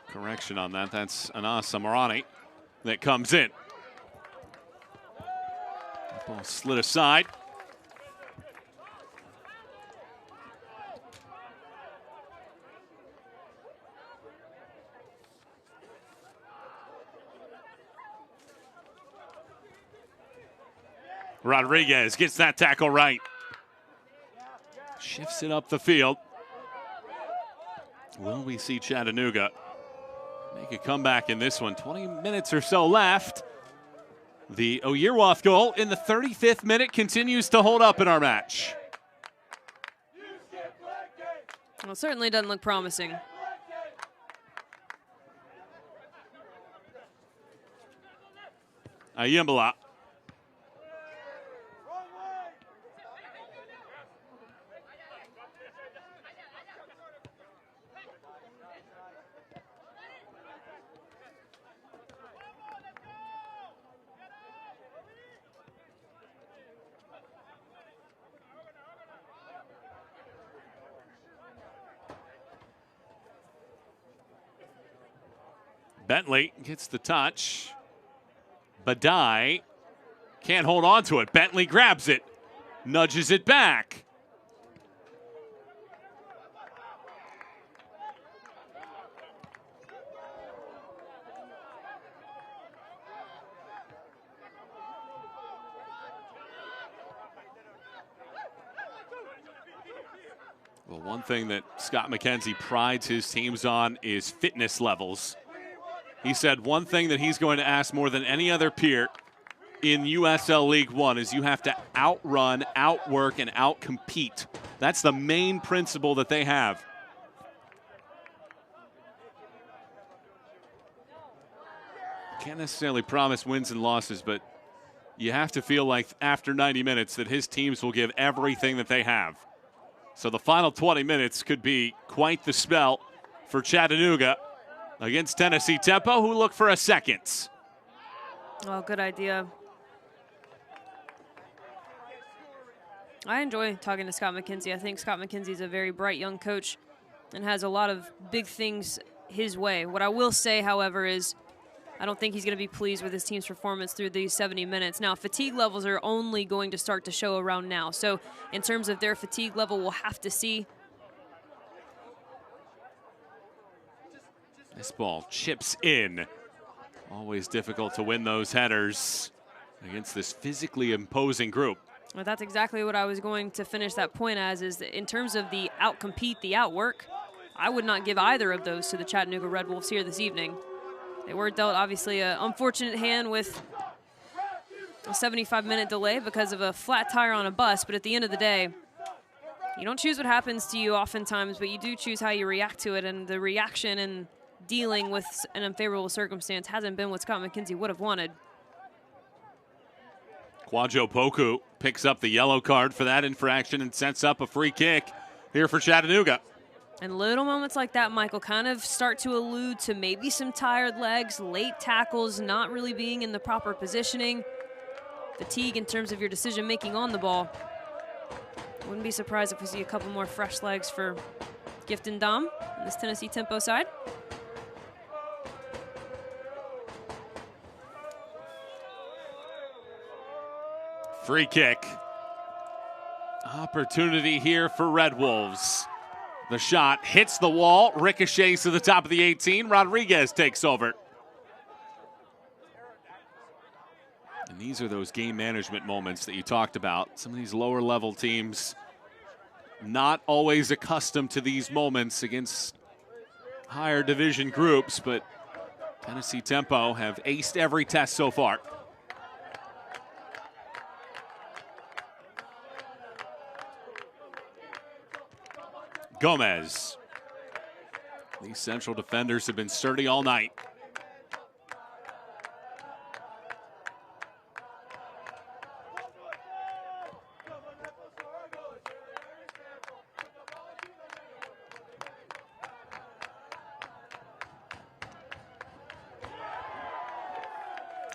[SPEAKER 2] Correction on that. That's Anas Samarani that comes in. Ball slid aside. Rodriguez gets that tackle right. Shifts it up the field. Will we see Chattanooga make a comeback in this one? 20 minutes or so left. The Oyerwath goal in the 35th minute continues to hold up in our match.
[SPEAKER 3] Well, it certainly doesn't look promising.
[SPEAKER 2] Ayimbala. Bentley gets the touch. Badai can't hold on to it. Bentley grabs it, nudges it back. Well, one thing that Scott McKenzie prides his teams on is fitness levels. He said one thing that he's going to ask more than any other peer in USL League One is you have to outrun, outwork, and outcompete. That's the main principle that they have. Can't necessarily promise wins and losses, but you have to feel like after 90 minutes that his teams will give everything that they have. So the final 20 minutes could be quite the spell for Chattanooga against Tennessee Tempo, who look for a second.
[SPEAKER 3] Oh, good idea. I enjoy talking to Scott McKenzie. I think Scott McKenzie is a very bright young coach and has a lot of big things his way. What I will say, however, is I don't think he's going to be pleased with his team's performance through these 70 minutes. Now, fatigue levels are only going to start to show around now. So in terms of their fatigue level, we'll have to see.
[SPEAKER 2] This ball chips in. Always difficult to win those headers against this physically imposing group.
[SPEAKER 3] Well, that's exactly what I was going to finish that point as, is that in terms of the outcompete, the outwork, I would not give either of those to the Chattanooga Red Wolves here this evening. They were dealt, obviously, an unfortunate hand with a 75-minute delay because of a flat tire on a bus, but at the end of the day, you don't choose what happens to you oftentimes, but you do choose how you react to it, and the reaction and dealing with an unfavorable circumstance hasn't been what Scott McKenzie would have wanted.
[SPEAKER 2] Kwajo Poku picks up the yellow card for that infraction and sets up a free kick here for Chattanooga.
[SPEAKER 3] And little moments like that, Michael, kind of start to allude to maybe some tired legs, late tackles, not really being in the proper positioning, fatigue in terms of your decision-making on the ball. Wouldn't be surprised if we see a couple more fresh legs for Gift and Dom on this Tennessee Tempo side.
[SPEAKER 2] Free kick. Opportunity here for Red Wolves. The shot hits the wall, ricochets to the top of the 18. Rodriguez takes over. And these are those game management moments that you talked about. Some of these lower level teams not always accustomed to these moments against higher division groups, but Tennessee Tempo have aced every test so far. Gomez. These central defenders have been sturdy all night.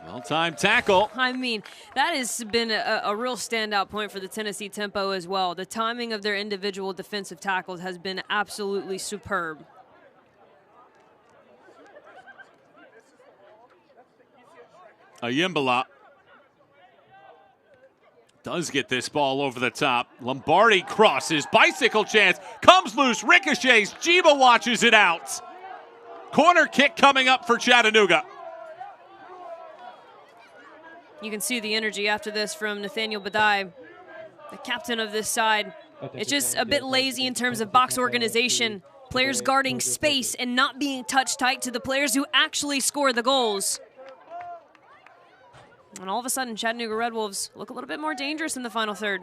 [SPEAKER 2] Well-timed tackle.
[SPEAKER 3] I mean, that has been a real standout point for the Tennessee Tempo as well. The timing of their individual defensive tackles has been absolutely superb.
[SPEAKER 2] Ayimbala does get this ball over the top. Lombardi crosses, bicycle chance, comes loose, ricochets, Jiva watches it out. Corner kick coming up for Chattanooga.
[SPEAKER 3] You can see the energy after this from Nathaniel Badai, the captain of this side. It's just a bit lazy in terms of box organization. Players guarding space and not being touched tight to the players who actually score the goals. And all of a sudden, Chattanooga Red Wolves look a little bit more dangerous in the final third.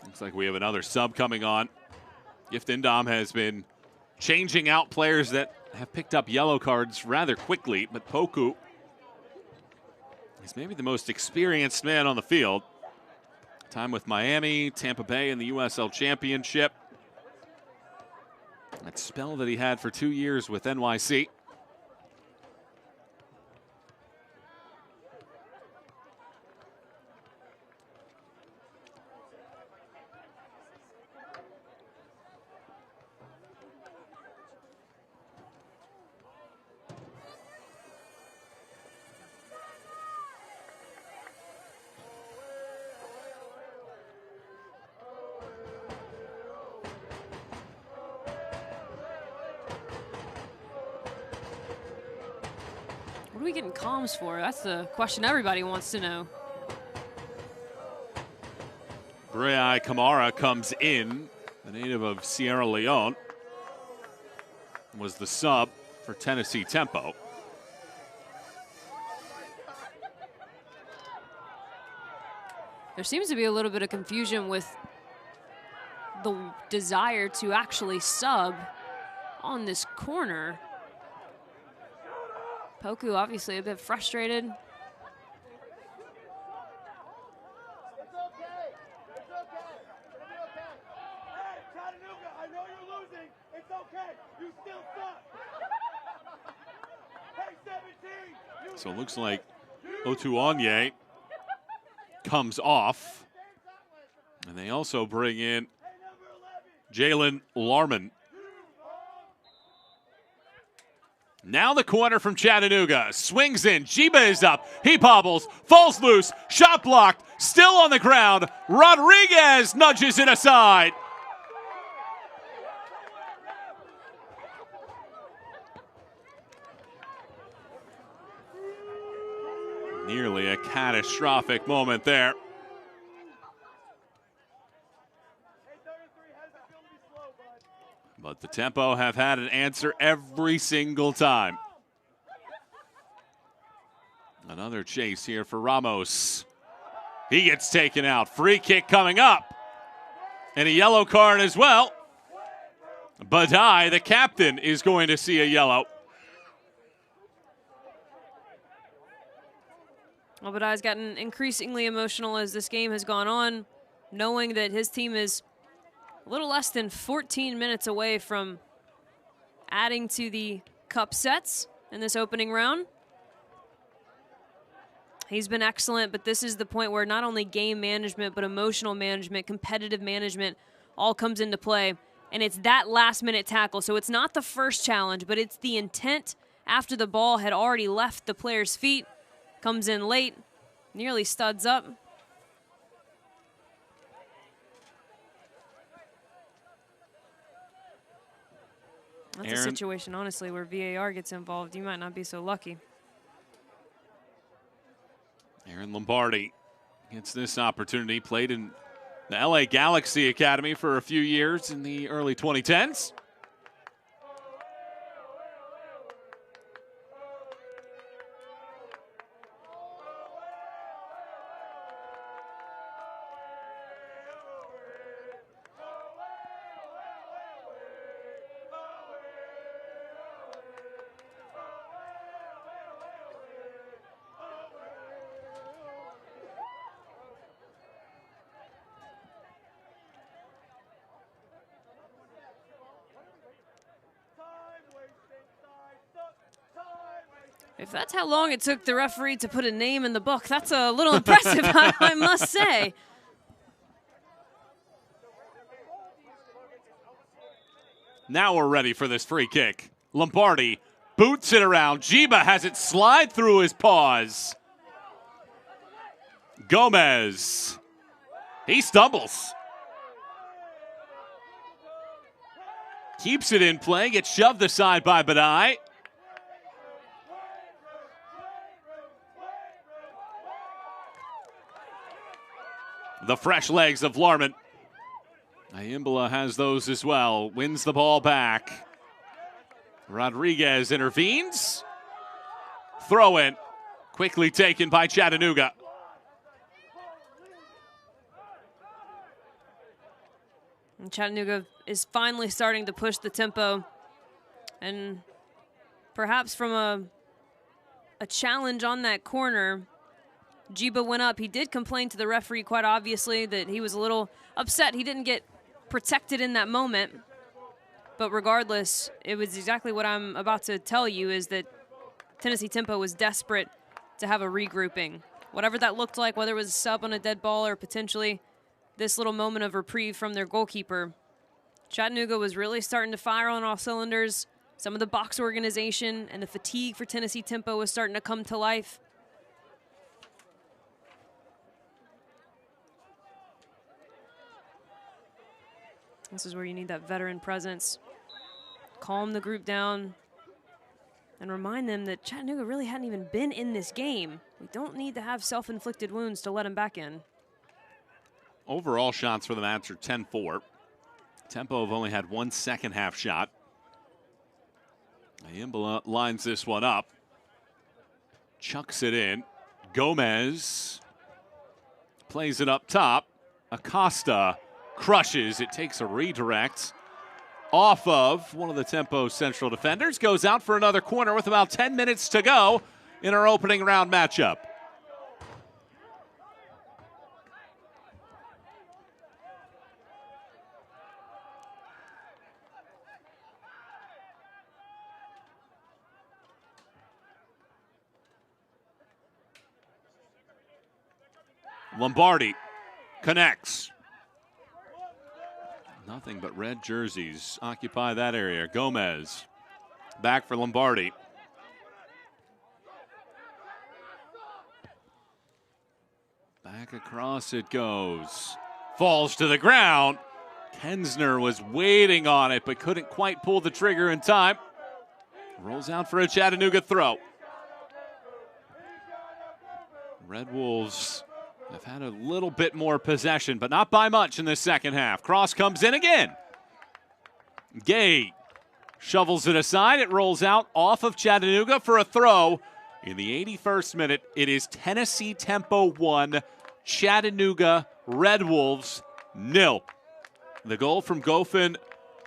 [SPEAKER 2] Looks like we have another sub coming on. Gift Indom has been changing out players that have picked up yellow cards rather quickly, but Poku is maybe the most experienced man on the field. Time with Miami, Tampa Bay in the USL Championship. That spell that he had for 2 years with NYC.
[SPEAKER 3] What are we getting comms for? That's the question everybody wants to know.
[SPEAKER 2] Brea Kamara comes in, the native of Sierra Leone, was the sub for Tennessee Tempo.
[SPEAKER 3] There seems to be a little bit of confusion with the desire to actually sub on this corner. Poku obviously a bit frustrated.
[SPEAKER 4] It's okay. It's okay. It'll be okay. Hey, Chattanooga, I know you're losing. It's okay. You still suck. Hey, 17.
[SPEAKER 2] So it looks like Otuonye comes off. And they also bring in Jalen Larman. Now the corner from Chattanooga. Swings in. Jiba is up. He bobbles. Falls loose. Shot blocked. Still on the ground. Rodriguez nudges it aside. Nearly a catastrophic moment there. But the Tempo have had an answer every single time. Another chase here for Ramos. He gets taken out. Free kick coming up. And a yellow card as well. Badai, the captain, is going to see a yellow.
[SPEAKER 3] Well, Badai's gotten increasingly emotional as this game has gone on, knowing that his team is a little less than 14 minutes away from adding to the cup sets in this opening round. He's been excellent, but this is the point where not only game management, but emotional management, competitive management all comes into play. And it's that last-minute tackle. So it's not the first challenge, but it's the intent after the ball had already left the player's feet. Comes in late, nearly studs up. That's a situation, honestly, where VAR gets involved. You might not be so lucky.
[SPEAKER 2] Aaron Lombardi gets this opportunity. Played in the LA Galaxy Academy for a few years in the early 2010s.
[SPEAKER 3] If that's how long it took the referee to put a name in the book, that's a little impressive, I must say.
[SPEAKER 2] Now we're ready for this free kick. Lombardi boots it around. Jiba has it slide through his paws. Gomez. He stumbles. Keeps it in play, gets shoved aside by Badai. the fresh legs of Larman. Ayimbola has those as well. Wins the ball back. Rodriguez intervenes. Throw in. Quickly taken by Chattanooga.
[SPEAKER 3] And Chattanooga is finally starting to push the tempo. And perhaps from a challenge on that corner, Jiba went up. He did complain to the referee quite obviously that he was a little upset he didn't get protected in that moment. But regardless, it was exactly what I'm about to tell you, is that Tennessee Tempo was desperate to have a regrouping. Whatever that looked like, whether it was a sub on a dead ball or potentially this little moment of reprieve from their goalkeeper, Chattanooga was really starting to fire on all cylinders. Some of the box organization and the fatigue for Tennessee Tempo was starting to come to life. This is where you need that veteran presence. Calm the group down and remind them that Chattanooga really hadn't even been in this game. We don't need to have self-inflicted wounds to let them back in.
[SPEAKER 2] Overall shots for the match are 10-4. Tempo have only had one second half shot. Ayimbola lines this one up. Chucks it in. Gomez plays it up top. Acosta crushes. It takes a redirect off of one of the Tempo Central defenders. Goes out for another corner with about 10 minutes to go in our opening round matchup. Lombardi connects. Nothing but red jerseys occupy that area. Gomez back for Lombardi. Back across it goes. Falls to the ground. Kensner was waiting on it but couldn't quite pull the trigger in time. Rolls out for a Chattanooga throw. Red Wolves have had a little bit more possession, but not by much in the second half. Cross comes in again. Gay shovels it aside. It rolls out off of Chattanooga for a throw. In the 81st minute, it is Tennessee Tempo 1, Chattanooga Red Wolves 0. The goal from Goffin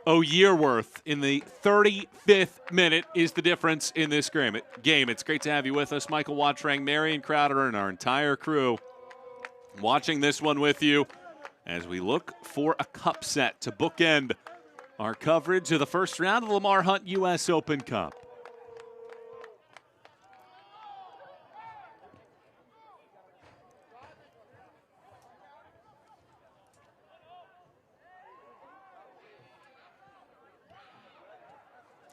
[SPEAKER 2] O'Yearworth in the 35th minute is the difference in this game. It's great to have you with us, Michael Watrang, Marion Crowder, and our entire crew watching this one with you as we look for a cup set to bookend our coverage of the first round of the Lamar Hunt U.S. Open Cup.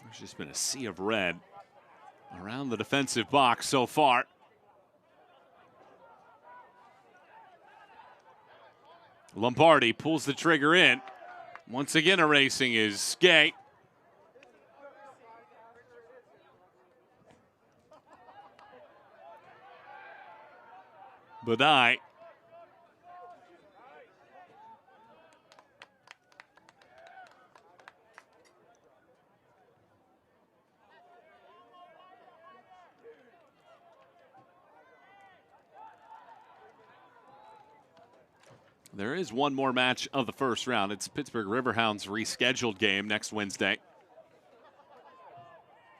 [SPEAKER 2] There's just been a sea of red around the defensive box so far. Lombardi pulls the trigger in. Once again, erasing is Gay. Badai. There is one more match of the first round. It's Pittsburgh Riverhounds' rescheduled game next Wednesday.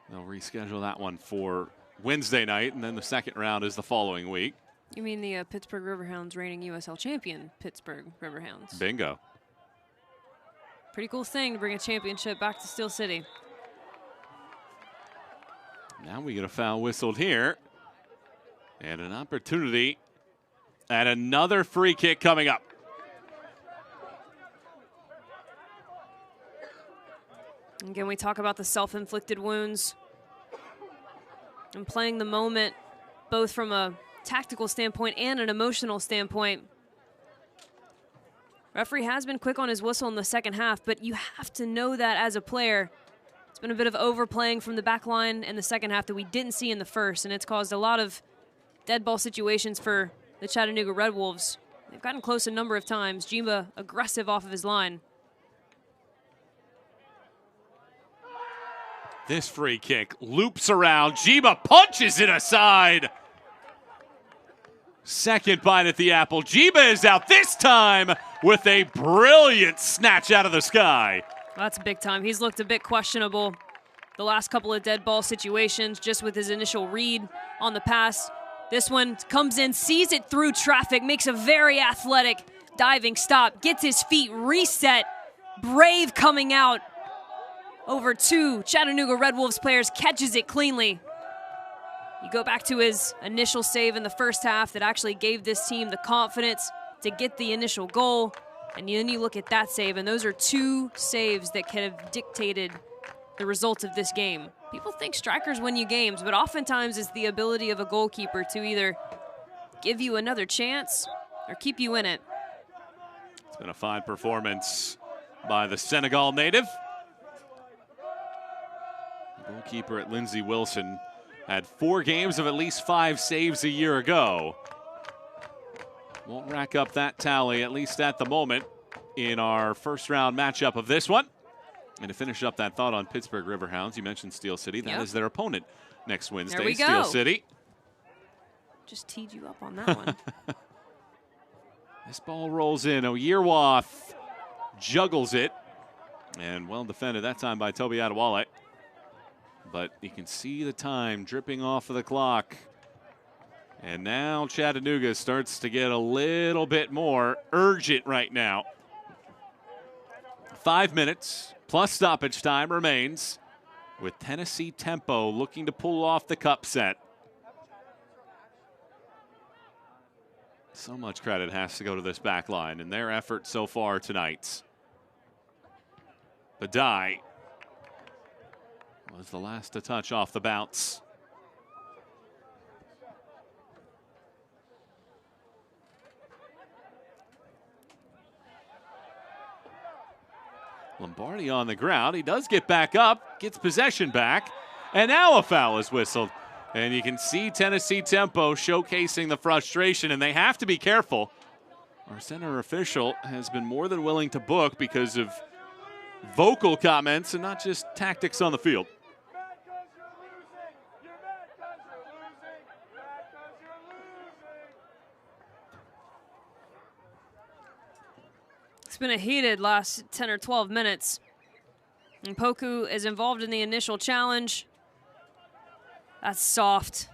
[SPEAKER 2] They'll reschedule that one for Wednesday night, and then the second round is the following week.
[SPEAKER 3] You mean the Pittsburgh Riverhounds reigning USL champion, Pittsburgh Riverhounds.
[SPEAKER 2] Bingo.
[SPEAKER 3] Pretty cool thing to bring a championship back to Steel City.
[SPEAKER 2] Now we get a foul whistled here. And an opportunity at another free kick coming up.
[SPEAKER 3] Again, we talk about the self-inflicted wounds and playing the moment both from a tactical standpoint and an emotional standpoint. Referee has been quick on his whistle in the second half, but you have to know that as a player. It's been a bit of overplaying from the back line in the second half that we didn't see in the first, and it's caused a lot of dead ball situations for the Chattanooga Red Wolves. They've gotten close a number of times. Jima aggressive off of his line.
[SPEAKER 2] This free kick loops around. Jima punches it aside. Second bite at the apple. Jima is out this time with a brilliant snatch out of the sky.
[SPEAKER 3] That's big time. He's looked a bit questionable the last couple of dead ball situations, just with his initial read on the pass. This one comes in, sees it through traffic, makes a very athletic diving stop, gets his feet reset. Brave coming out over two Chattanooga Red Wolves players, catches it cleanly. You go back to his initial save in the first half that actually gave this team the confidence to get the initial goal. And then you look at that save, and those are two saves that could have dictated the results of this game. People think strikers win you games, but oftentimes it's the ability of a goalkeeper to either give you another chance or keep you in it.
[SPEAKER 2] It's been a fine performance by the Senegal native. The goalkeeper at Lindsey Wilson had 4 games of at least 5 saves a year ago. Won't rack up that tally, at least at the moment, in our first round matchup of this one. And to finish up that thought on Pittsburgh Riverhounds, you mentioned Steel City. That is their opponent next Wednesday.
[SPEAKER 3] There we go.
[SPEAKER 2] Steel City.
[SPEAKER 3] Just teed you up on that one.
[SPEAKER 2] This ball rolls in. Oyerwath juggles it. And well defended that time by Toby Adewale. But you can see the time dripping off of the clock. And now Chattanooga starts to get a little bit more urgent right now. 5 minutes plus stoppage time remains, with Tennessee Tempo looking to pull off the cup set. So much credit has to go to this back line and their effort so far tonight. Badai was the last to touch off the bounce. Lombardi on the ground. He does get back up, gets possession back, and now a foul is whistled. And you can see Tennessee Tempo showcasing the frustration, and they have to be careful. Our center official has been more than willing to book because of vocal comments and not just tactics on the field.
[SPEAKER 3] It's been a heated last 10 or 12 minutes. And Poku is involved in the initial challenge. That's soft.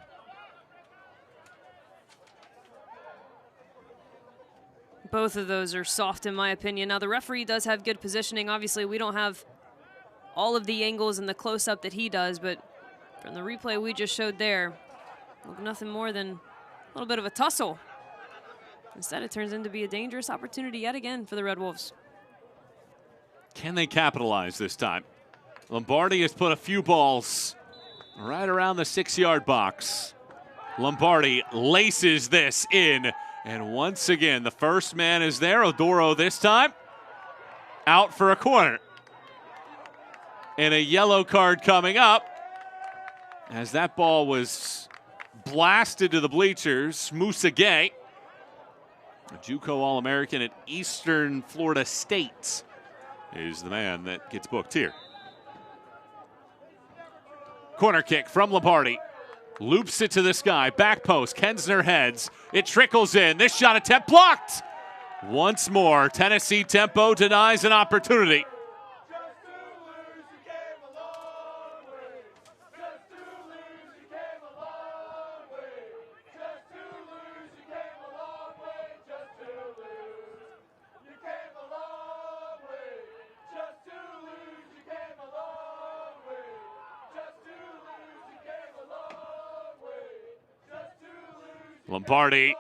[SPEAKER 3] Both of those are soft in my opinion. Now the referee does have good positioning. Obviously we don't have all of the angles and the close-up that he does, but from the replay we just showed there, look, nothing more than a little bit of a tussle. Instead, it turns into be a dangerous opportunity yet again for the Red Wolves.
[SPEAKER 2] Can they capitalize this time? Lombardi has put a few balls right around the 6-yard box. Lombardi laces this in, and once again, the first man is there. Odoro this time out for a corner. And a yellow card coming up as that ball was blasted to the bleachers. Musa Gay, a JUCO All-American at Eastern Florida State, is the man that gets booked here. Corner kick from Lombardi. Loops it to the sky. Back post. Kensner heads. It trickles in. This shot attempt blocked. Once more, Tennessee Tempo denies an opportunity. Lombardi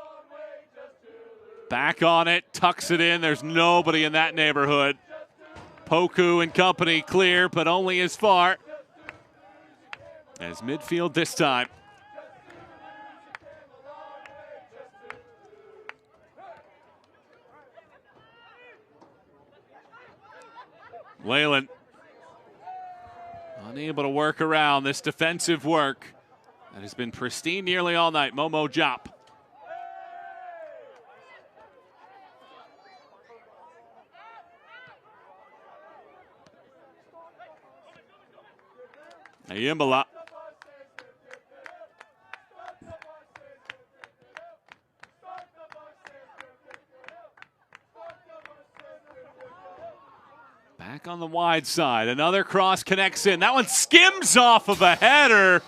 [SPEAKER 2] back on it, tucks it in. There's nobody in that neighborhood. Poku and company clear, but only as far as midfield this time. Leyland unable to work around this defensive work that has been pristine nearly all night. Momo Jop. Ayimbola. Back on the wide side. Another cross connects in. That one skims off of a header.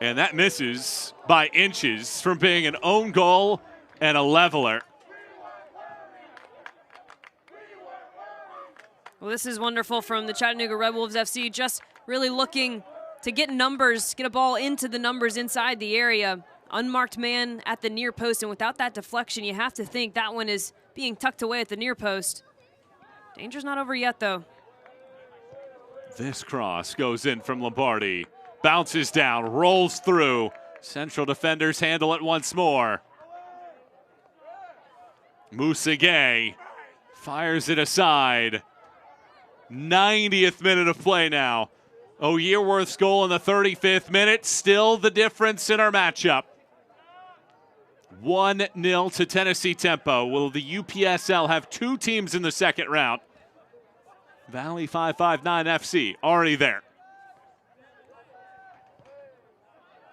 [SPEAKER 2] And that misses by inches from being an own goal and a leveler.
[SPEAKER 3] Well, this is wonderful from the Chattanooga Red Wolves FC, just really looking to get numbers, get a ball into the numbers inside the area. Unmarked man at the near post, and without that deflection, you have to think that one is being tucked away at the near post. Danger's not over yet, though.
[SPEAKER 2] This cross goes in from Lombardi. Bounces down, rolls through. Central defenders handle it once more. Musagay fires it aside. 90th minute of play now. Yearworth's goal in the 35th minute. Still the difference in our matchup. 1-0 to Tennessee Tempo. Will the UPSL have two teams in the second round? Valley 559 FC already there.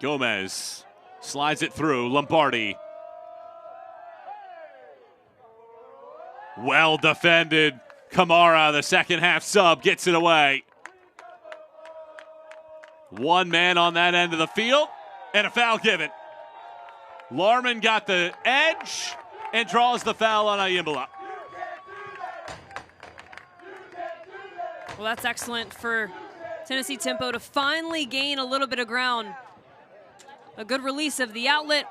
[SPEAKER 2] Gomez slides it through. Lombardi. Well defended. Kamara, the second half sub, gets it away. One man on that end of the field, and a foul given. Larman got the edge and draws the foul on Ayimbola.
[SPEAKER 3] Well, that's excellent for Tennessee Tempo to finally gain a little bit of ground. A good release of the outlet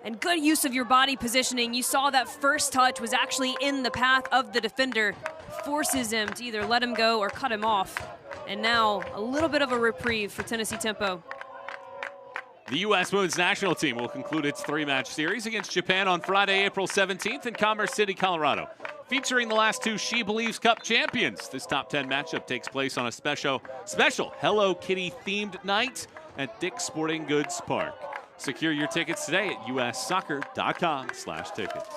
[SPEAKER 3] and good use of your body positioning. You saw that first touch was actually in the path of the defender. Forces him to either let him go or cut him off. And now a little bit of a reprieve for Tennessee Tempo.
[SPEAKER 2] The U.S. Women's National Team will conclude its three-match series against Japan on Friday, April 17th in Commerce City, Colorado. Featuring the last two She Believes Cup champions. This top 10 matchup takes place on a special Hello Kitty themed night at Dick's Sporting Goods Park. Secure your tickets today at ussoccer.com/tickets.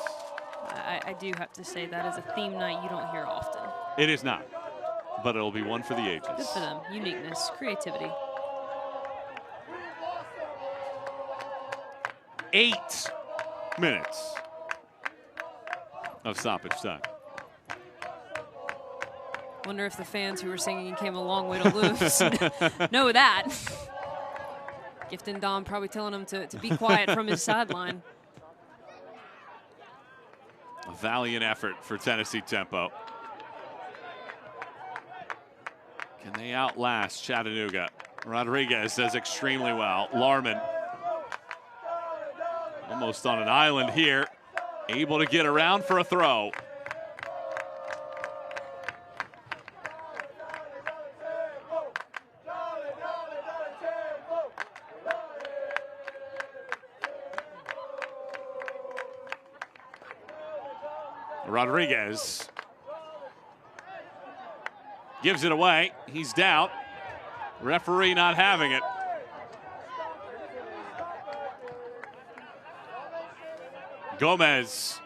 [SPEAKER 3] I do have to say that is a theme night you don't hear often.
[SPEAKER 2] It is not, but it'll be one for the ages.
[SPEAKER 3] Good for them. Uniqueness, creativity.
[SPEAKER 2] 8 minutes of stoppage time.
[SPEAKER 3] Wonder if the fans who were singing came a long way to lose know that. Gifton Dom probably telling him to be quiet from his sideline.
[SPEAKER 2] A valiant effort for Tennessee Tempo. Can they outlast Chattanooga? Rodriguez does extremely well. Larman almost on an island here. Able to get around for a throw. Rodriguez gives it away. He's down. Referee not having it. Gomez.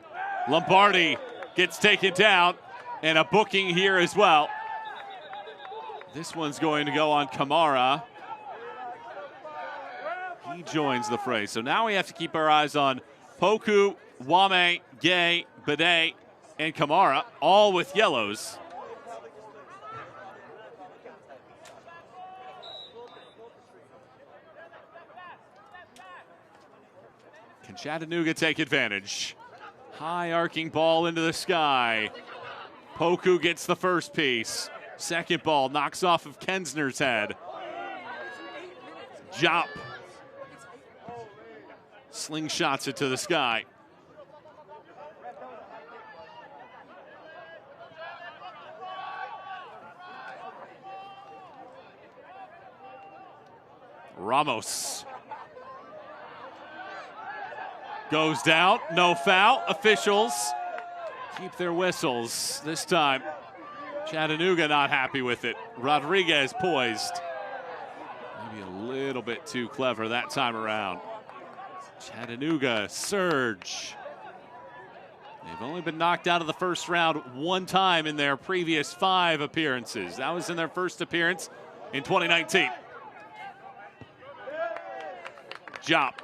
[SPEAKER 2] Lombardi gets taken down, and a booking here as well. This one's going to go on Kamara. He joins the fray. So now we have to keep our eyes on Poku, Wame, Gay, Bidet, and Kamara, all with yellows. Can Chattanooga take advantage? High arcing ball into the sky. Poku gets the first piece. Second ball knocks off of Kensner's head. Jop slingshots it to the sky. Ramos goes down, no foul. Officials keep their whistles this time. Chattanooga not happy with it. Rodriguez poised. Maybe a little bit too clever that time around. Chattanooga surge. They've only been knocked out of the first round one time in their previous 5 appearances. That was in their first appearance in 2019. Jop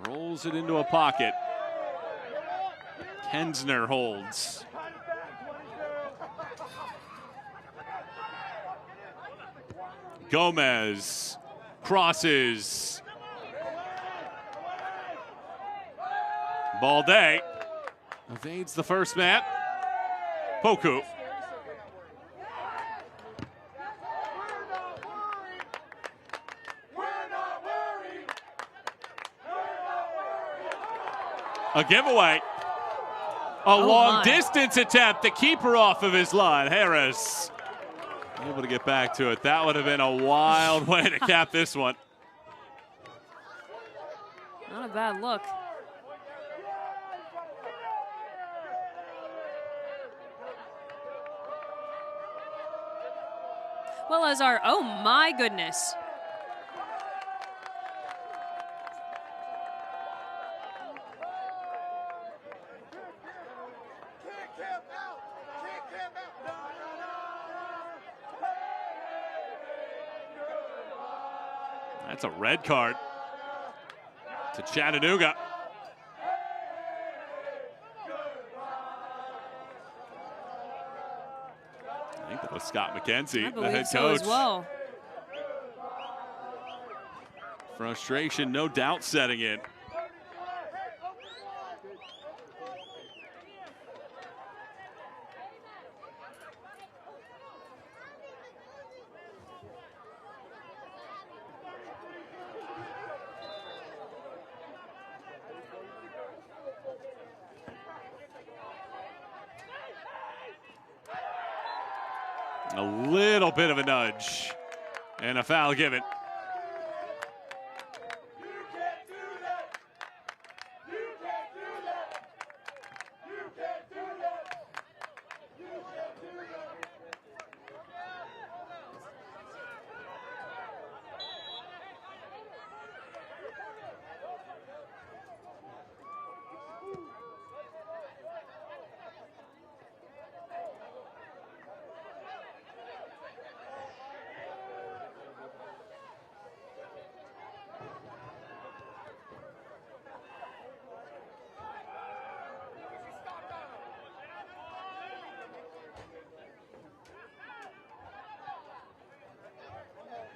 [SPEAKER 2] rolls it into a pocket. Kensner holds. Gomez crosses. Balde evades the first man. Poku. A giveaway. A long distance attempt. The keeper off of his line. Harris able to get back to it. That would have been a wild way to cap this one.
[SPEAKER 3] Not a bad look. Well as our, oh my goodness.
[SPEAKER 2] That's a red card to Chattanooga. I think that was Scott McKenzie, the head coach.
[SPEAKER 3] As well.
[SPEAKER 2] Frustration, no doubt, setting in. A little bit of a nudge and a foul given.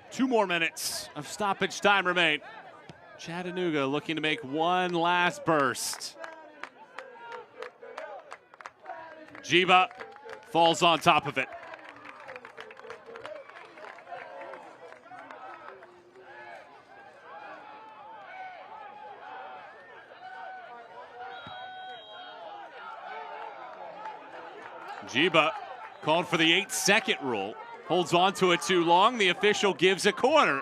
[SPEAKER 2] Two more minutes of stoppage time remain. Chattanooga looking to make one last burst. Jiba falls on top of it. Jiba called for the 8-second rule. Holds on to it too long. The official gives a corner.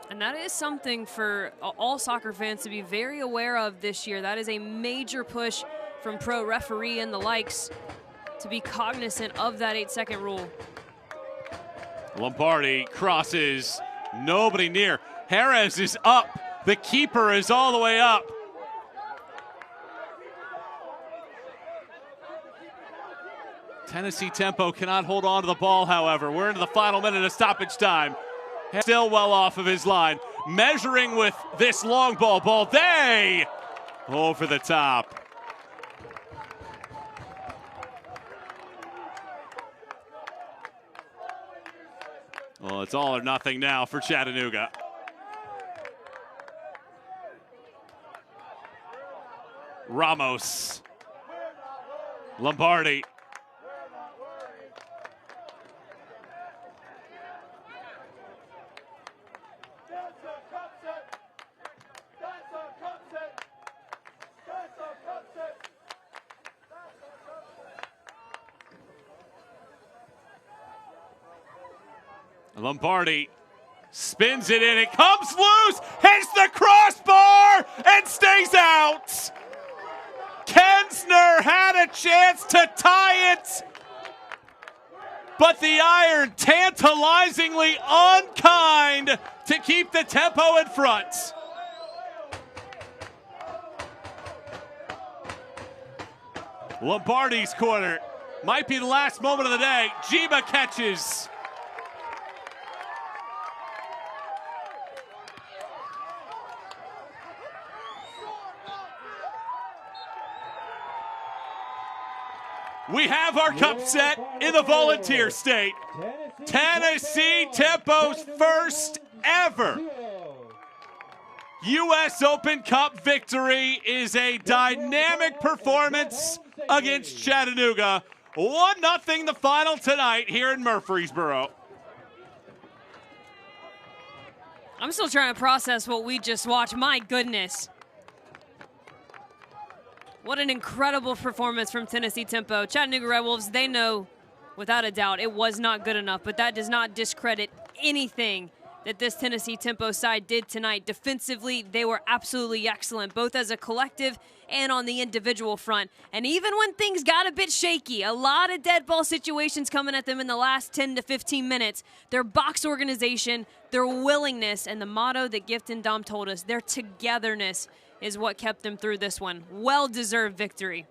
[SPEAKER 3] And that is something for all soccer fans to be very aware of this year. That is a major push from pro referee and the likes to be cognizant of that 8-second rule.
[SPEAKER 2] Lombardi crosses. Nobody near. Harris is up. The keeper is all the way up. Tennessee Tempo cannot hold on to the ball, however. We're into the final minute of stoppage time. Still well off of his line. Measuring with this long ball. Balde over the top. Well, it's all or nothing now for Chattanooga. Ramos. Lombardi. Lombardi spins it in. It comes loose, hits the crossbar, and stays out. Kensner had a chance to tie it, but the iron tantalizingly unkind to keep the tempo in front. Lombardi's corner might be the last moment of the day. Jiba catches. We have our cup set in the Volunteer State. Tennessee Tempo's first ever U.S. Open Cup victory is a dynamic performance against Chattanooga. 1-0 the final tonight here in Murfreesboro.
[SPEAKER 3] I'm still trying to process what we just watched. My goodness. What an incredible performance from Tennessee Tempo. Chattanooga Red Wolves, they know without a doubt it was not good enough, but that does not discredit anything that this Tennessee Tempo side did tonight. Defensively, they were absolutely excellent, both as a collective and on the individual front. And even when things got a bit shaky, a lot of dead ball situations coming at them in the last 10 to 15 minutes, their box organization, their willingness, and the motto that Gift and Dom told us, their togetherness is what kept them through this one. Well-deserved victory.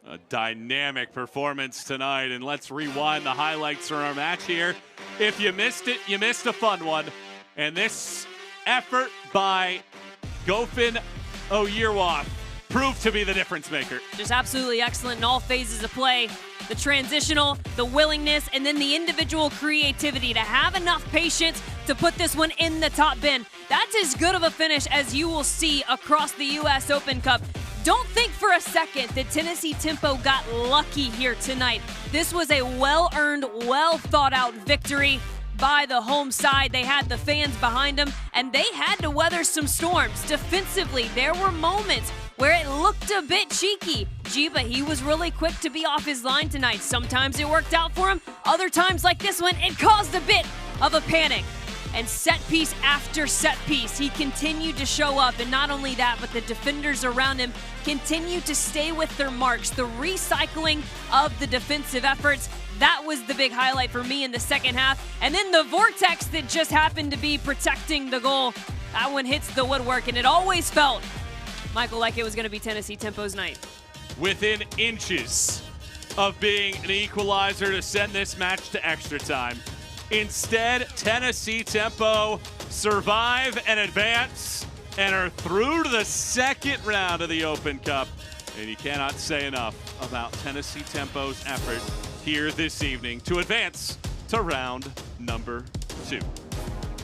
[SPEAKER 2] A dynamic performance tonight, and let's rewind the highlights from our match here. If you missed it, you missed a fun one. And this effort by Gofin Oyirwa proved to be the difference maker.
[SPEAKER 3] Just absolutely excellent in all phases of play. The transitional, the willingness, and then the individual creativity to have enough patience to put this one in the top bin. That's as good of a finish as you will see across the U.S. Open Cup. Don't think for a second that Tennessee Tempo got lucky here tonight. This was a well-earned, well-thought-out victory by the home side. They had the fans behind them, and they had to weather some storms. Defensively, there were moments where it looked a bit cheeky. Jiba, he was really quick to be off his line tonight. Sometimes it worked out for him. Other times, like this one, it caused a bit of a panic. And set piece after set piece, he continued to show up. And not only that, but the defenders around him continued to stay with their marks. The recycling of the defensive efforts, that was the big highlight for me in the second half. And then the vortex that just happened to be protecting the goal, that one hits the woodwork. And it always felt, Michael, like it was going to be Tennessee Tempo's night.
[SPEAKER 2] Within inches of being an equalizer to send this match to extra time. Instead, Tennessee Tempo survive and advance and are through to the second round of the Open Cup. And you cannot say enough about Tennessee Tempo's effort here this evening to advance to round number 2.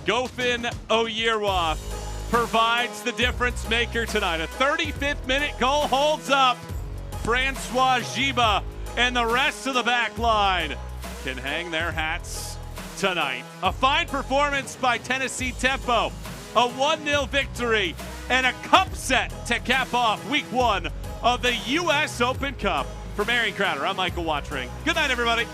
[SPEAKER 2] Gofin Oyirwa provides the difference maker tonight. A 35th minute goal holds up. Francois Jiba and the rest of the back line can hang their hats tonight. A fine performance by Tennessee Tempo, a 1-0 victory, and a cup set to cap off week 1 of the U.S. Open Cup. For Marion Crowder, I'm Michael Watring. Good night, everybody.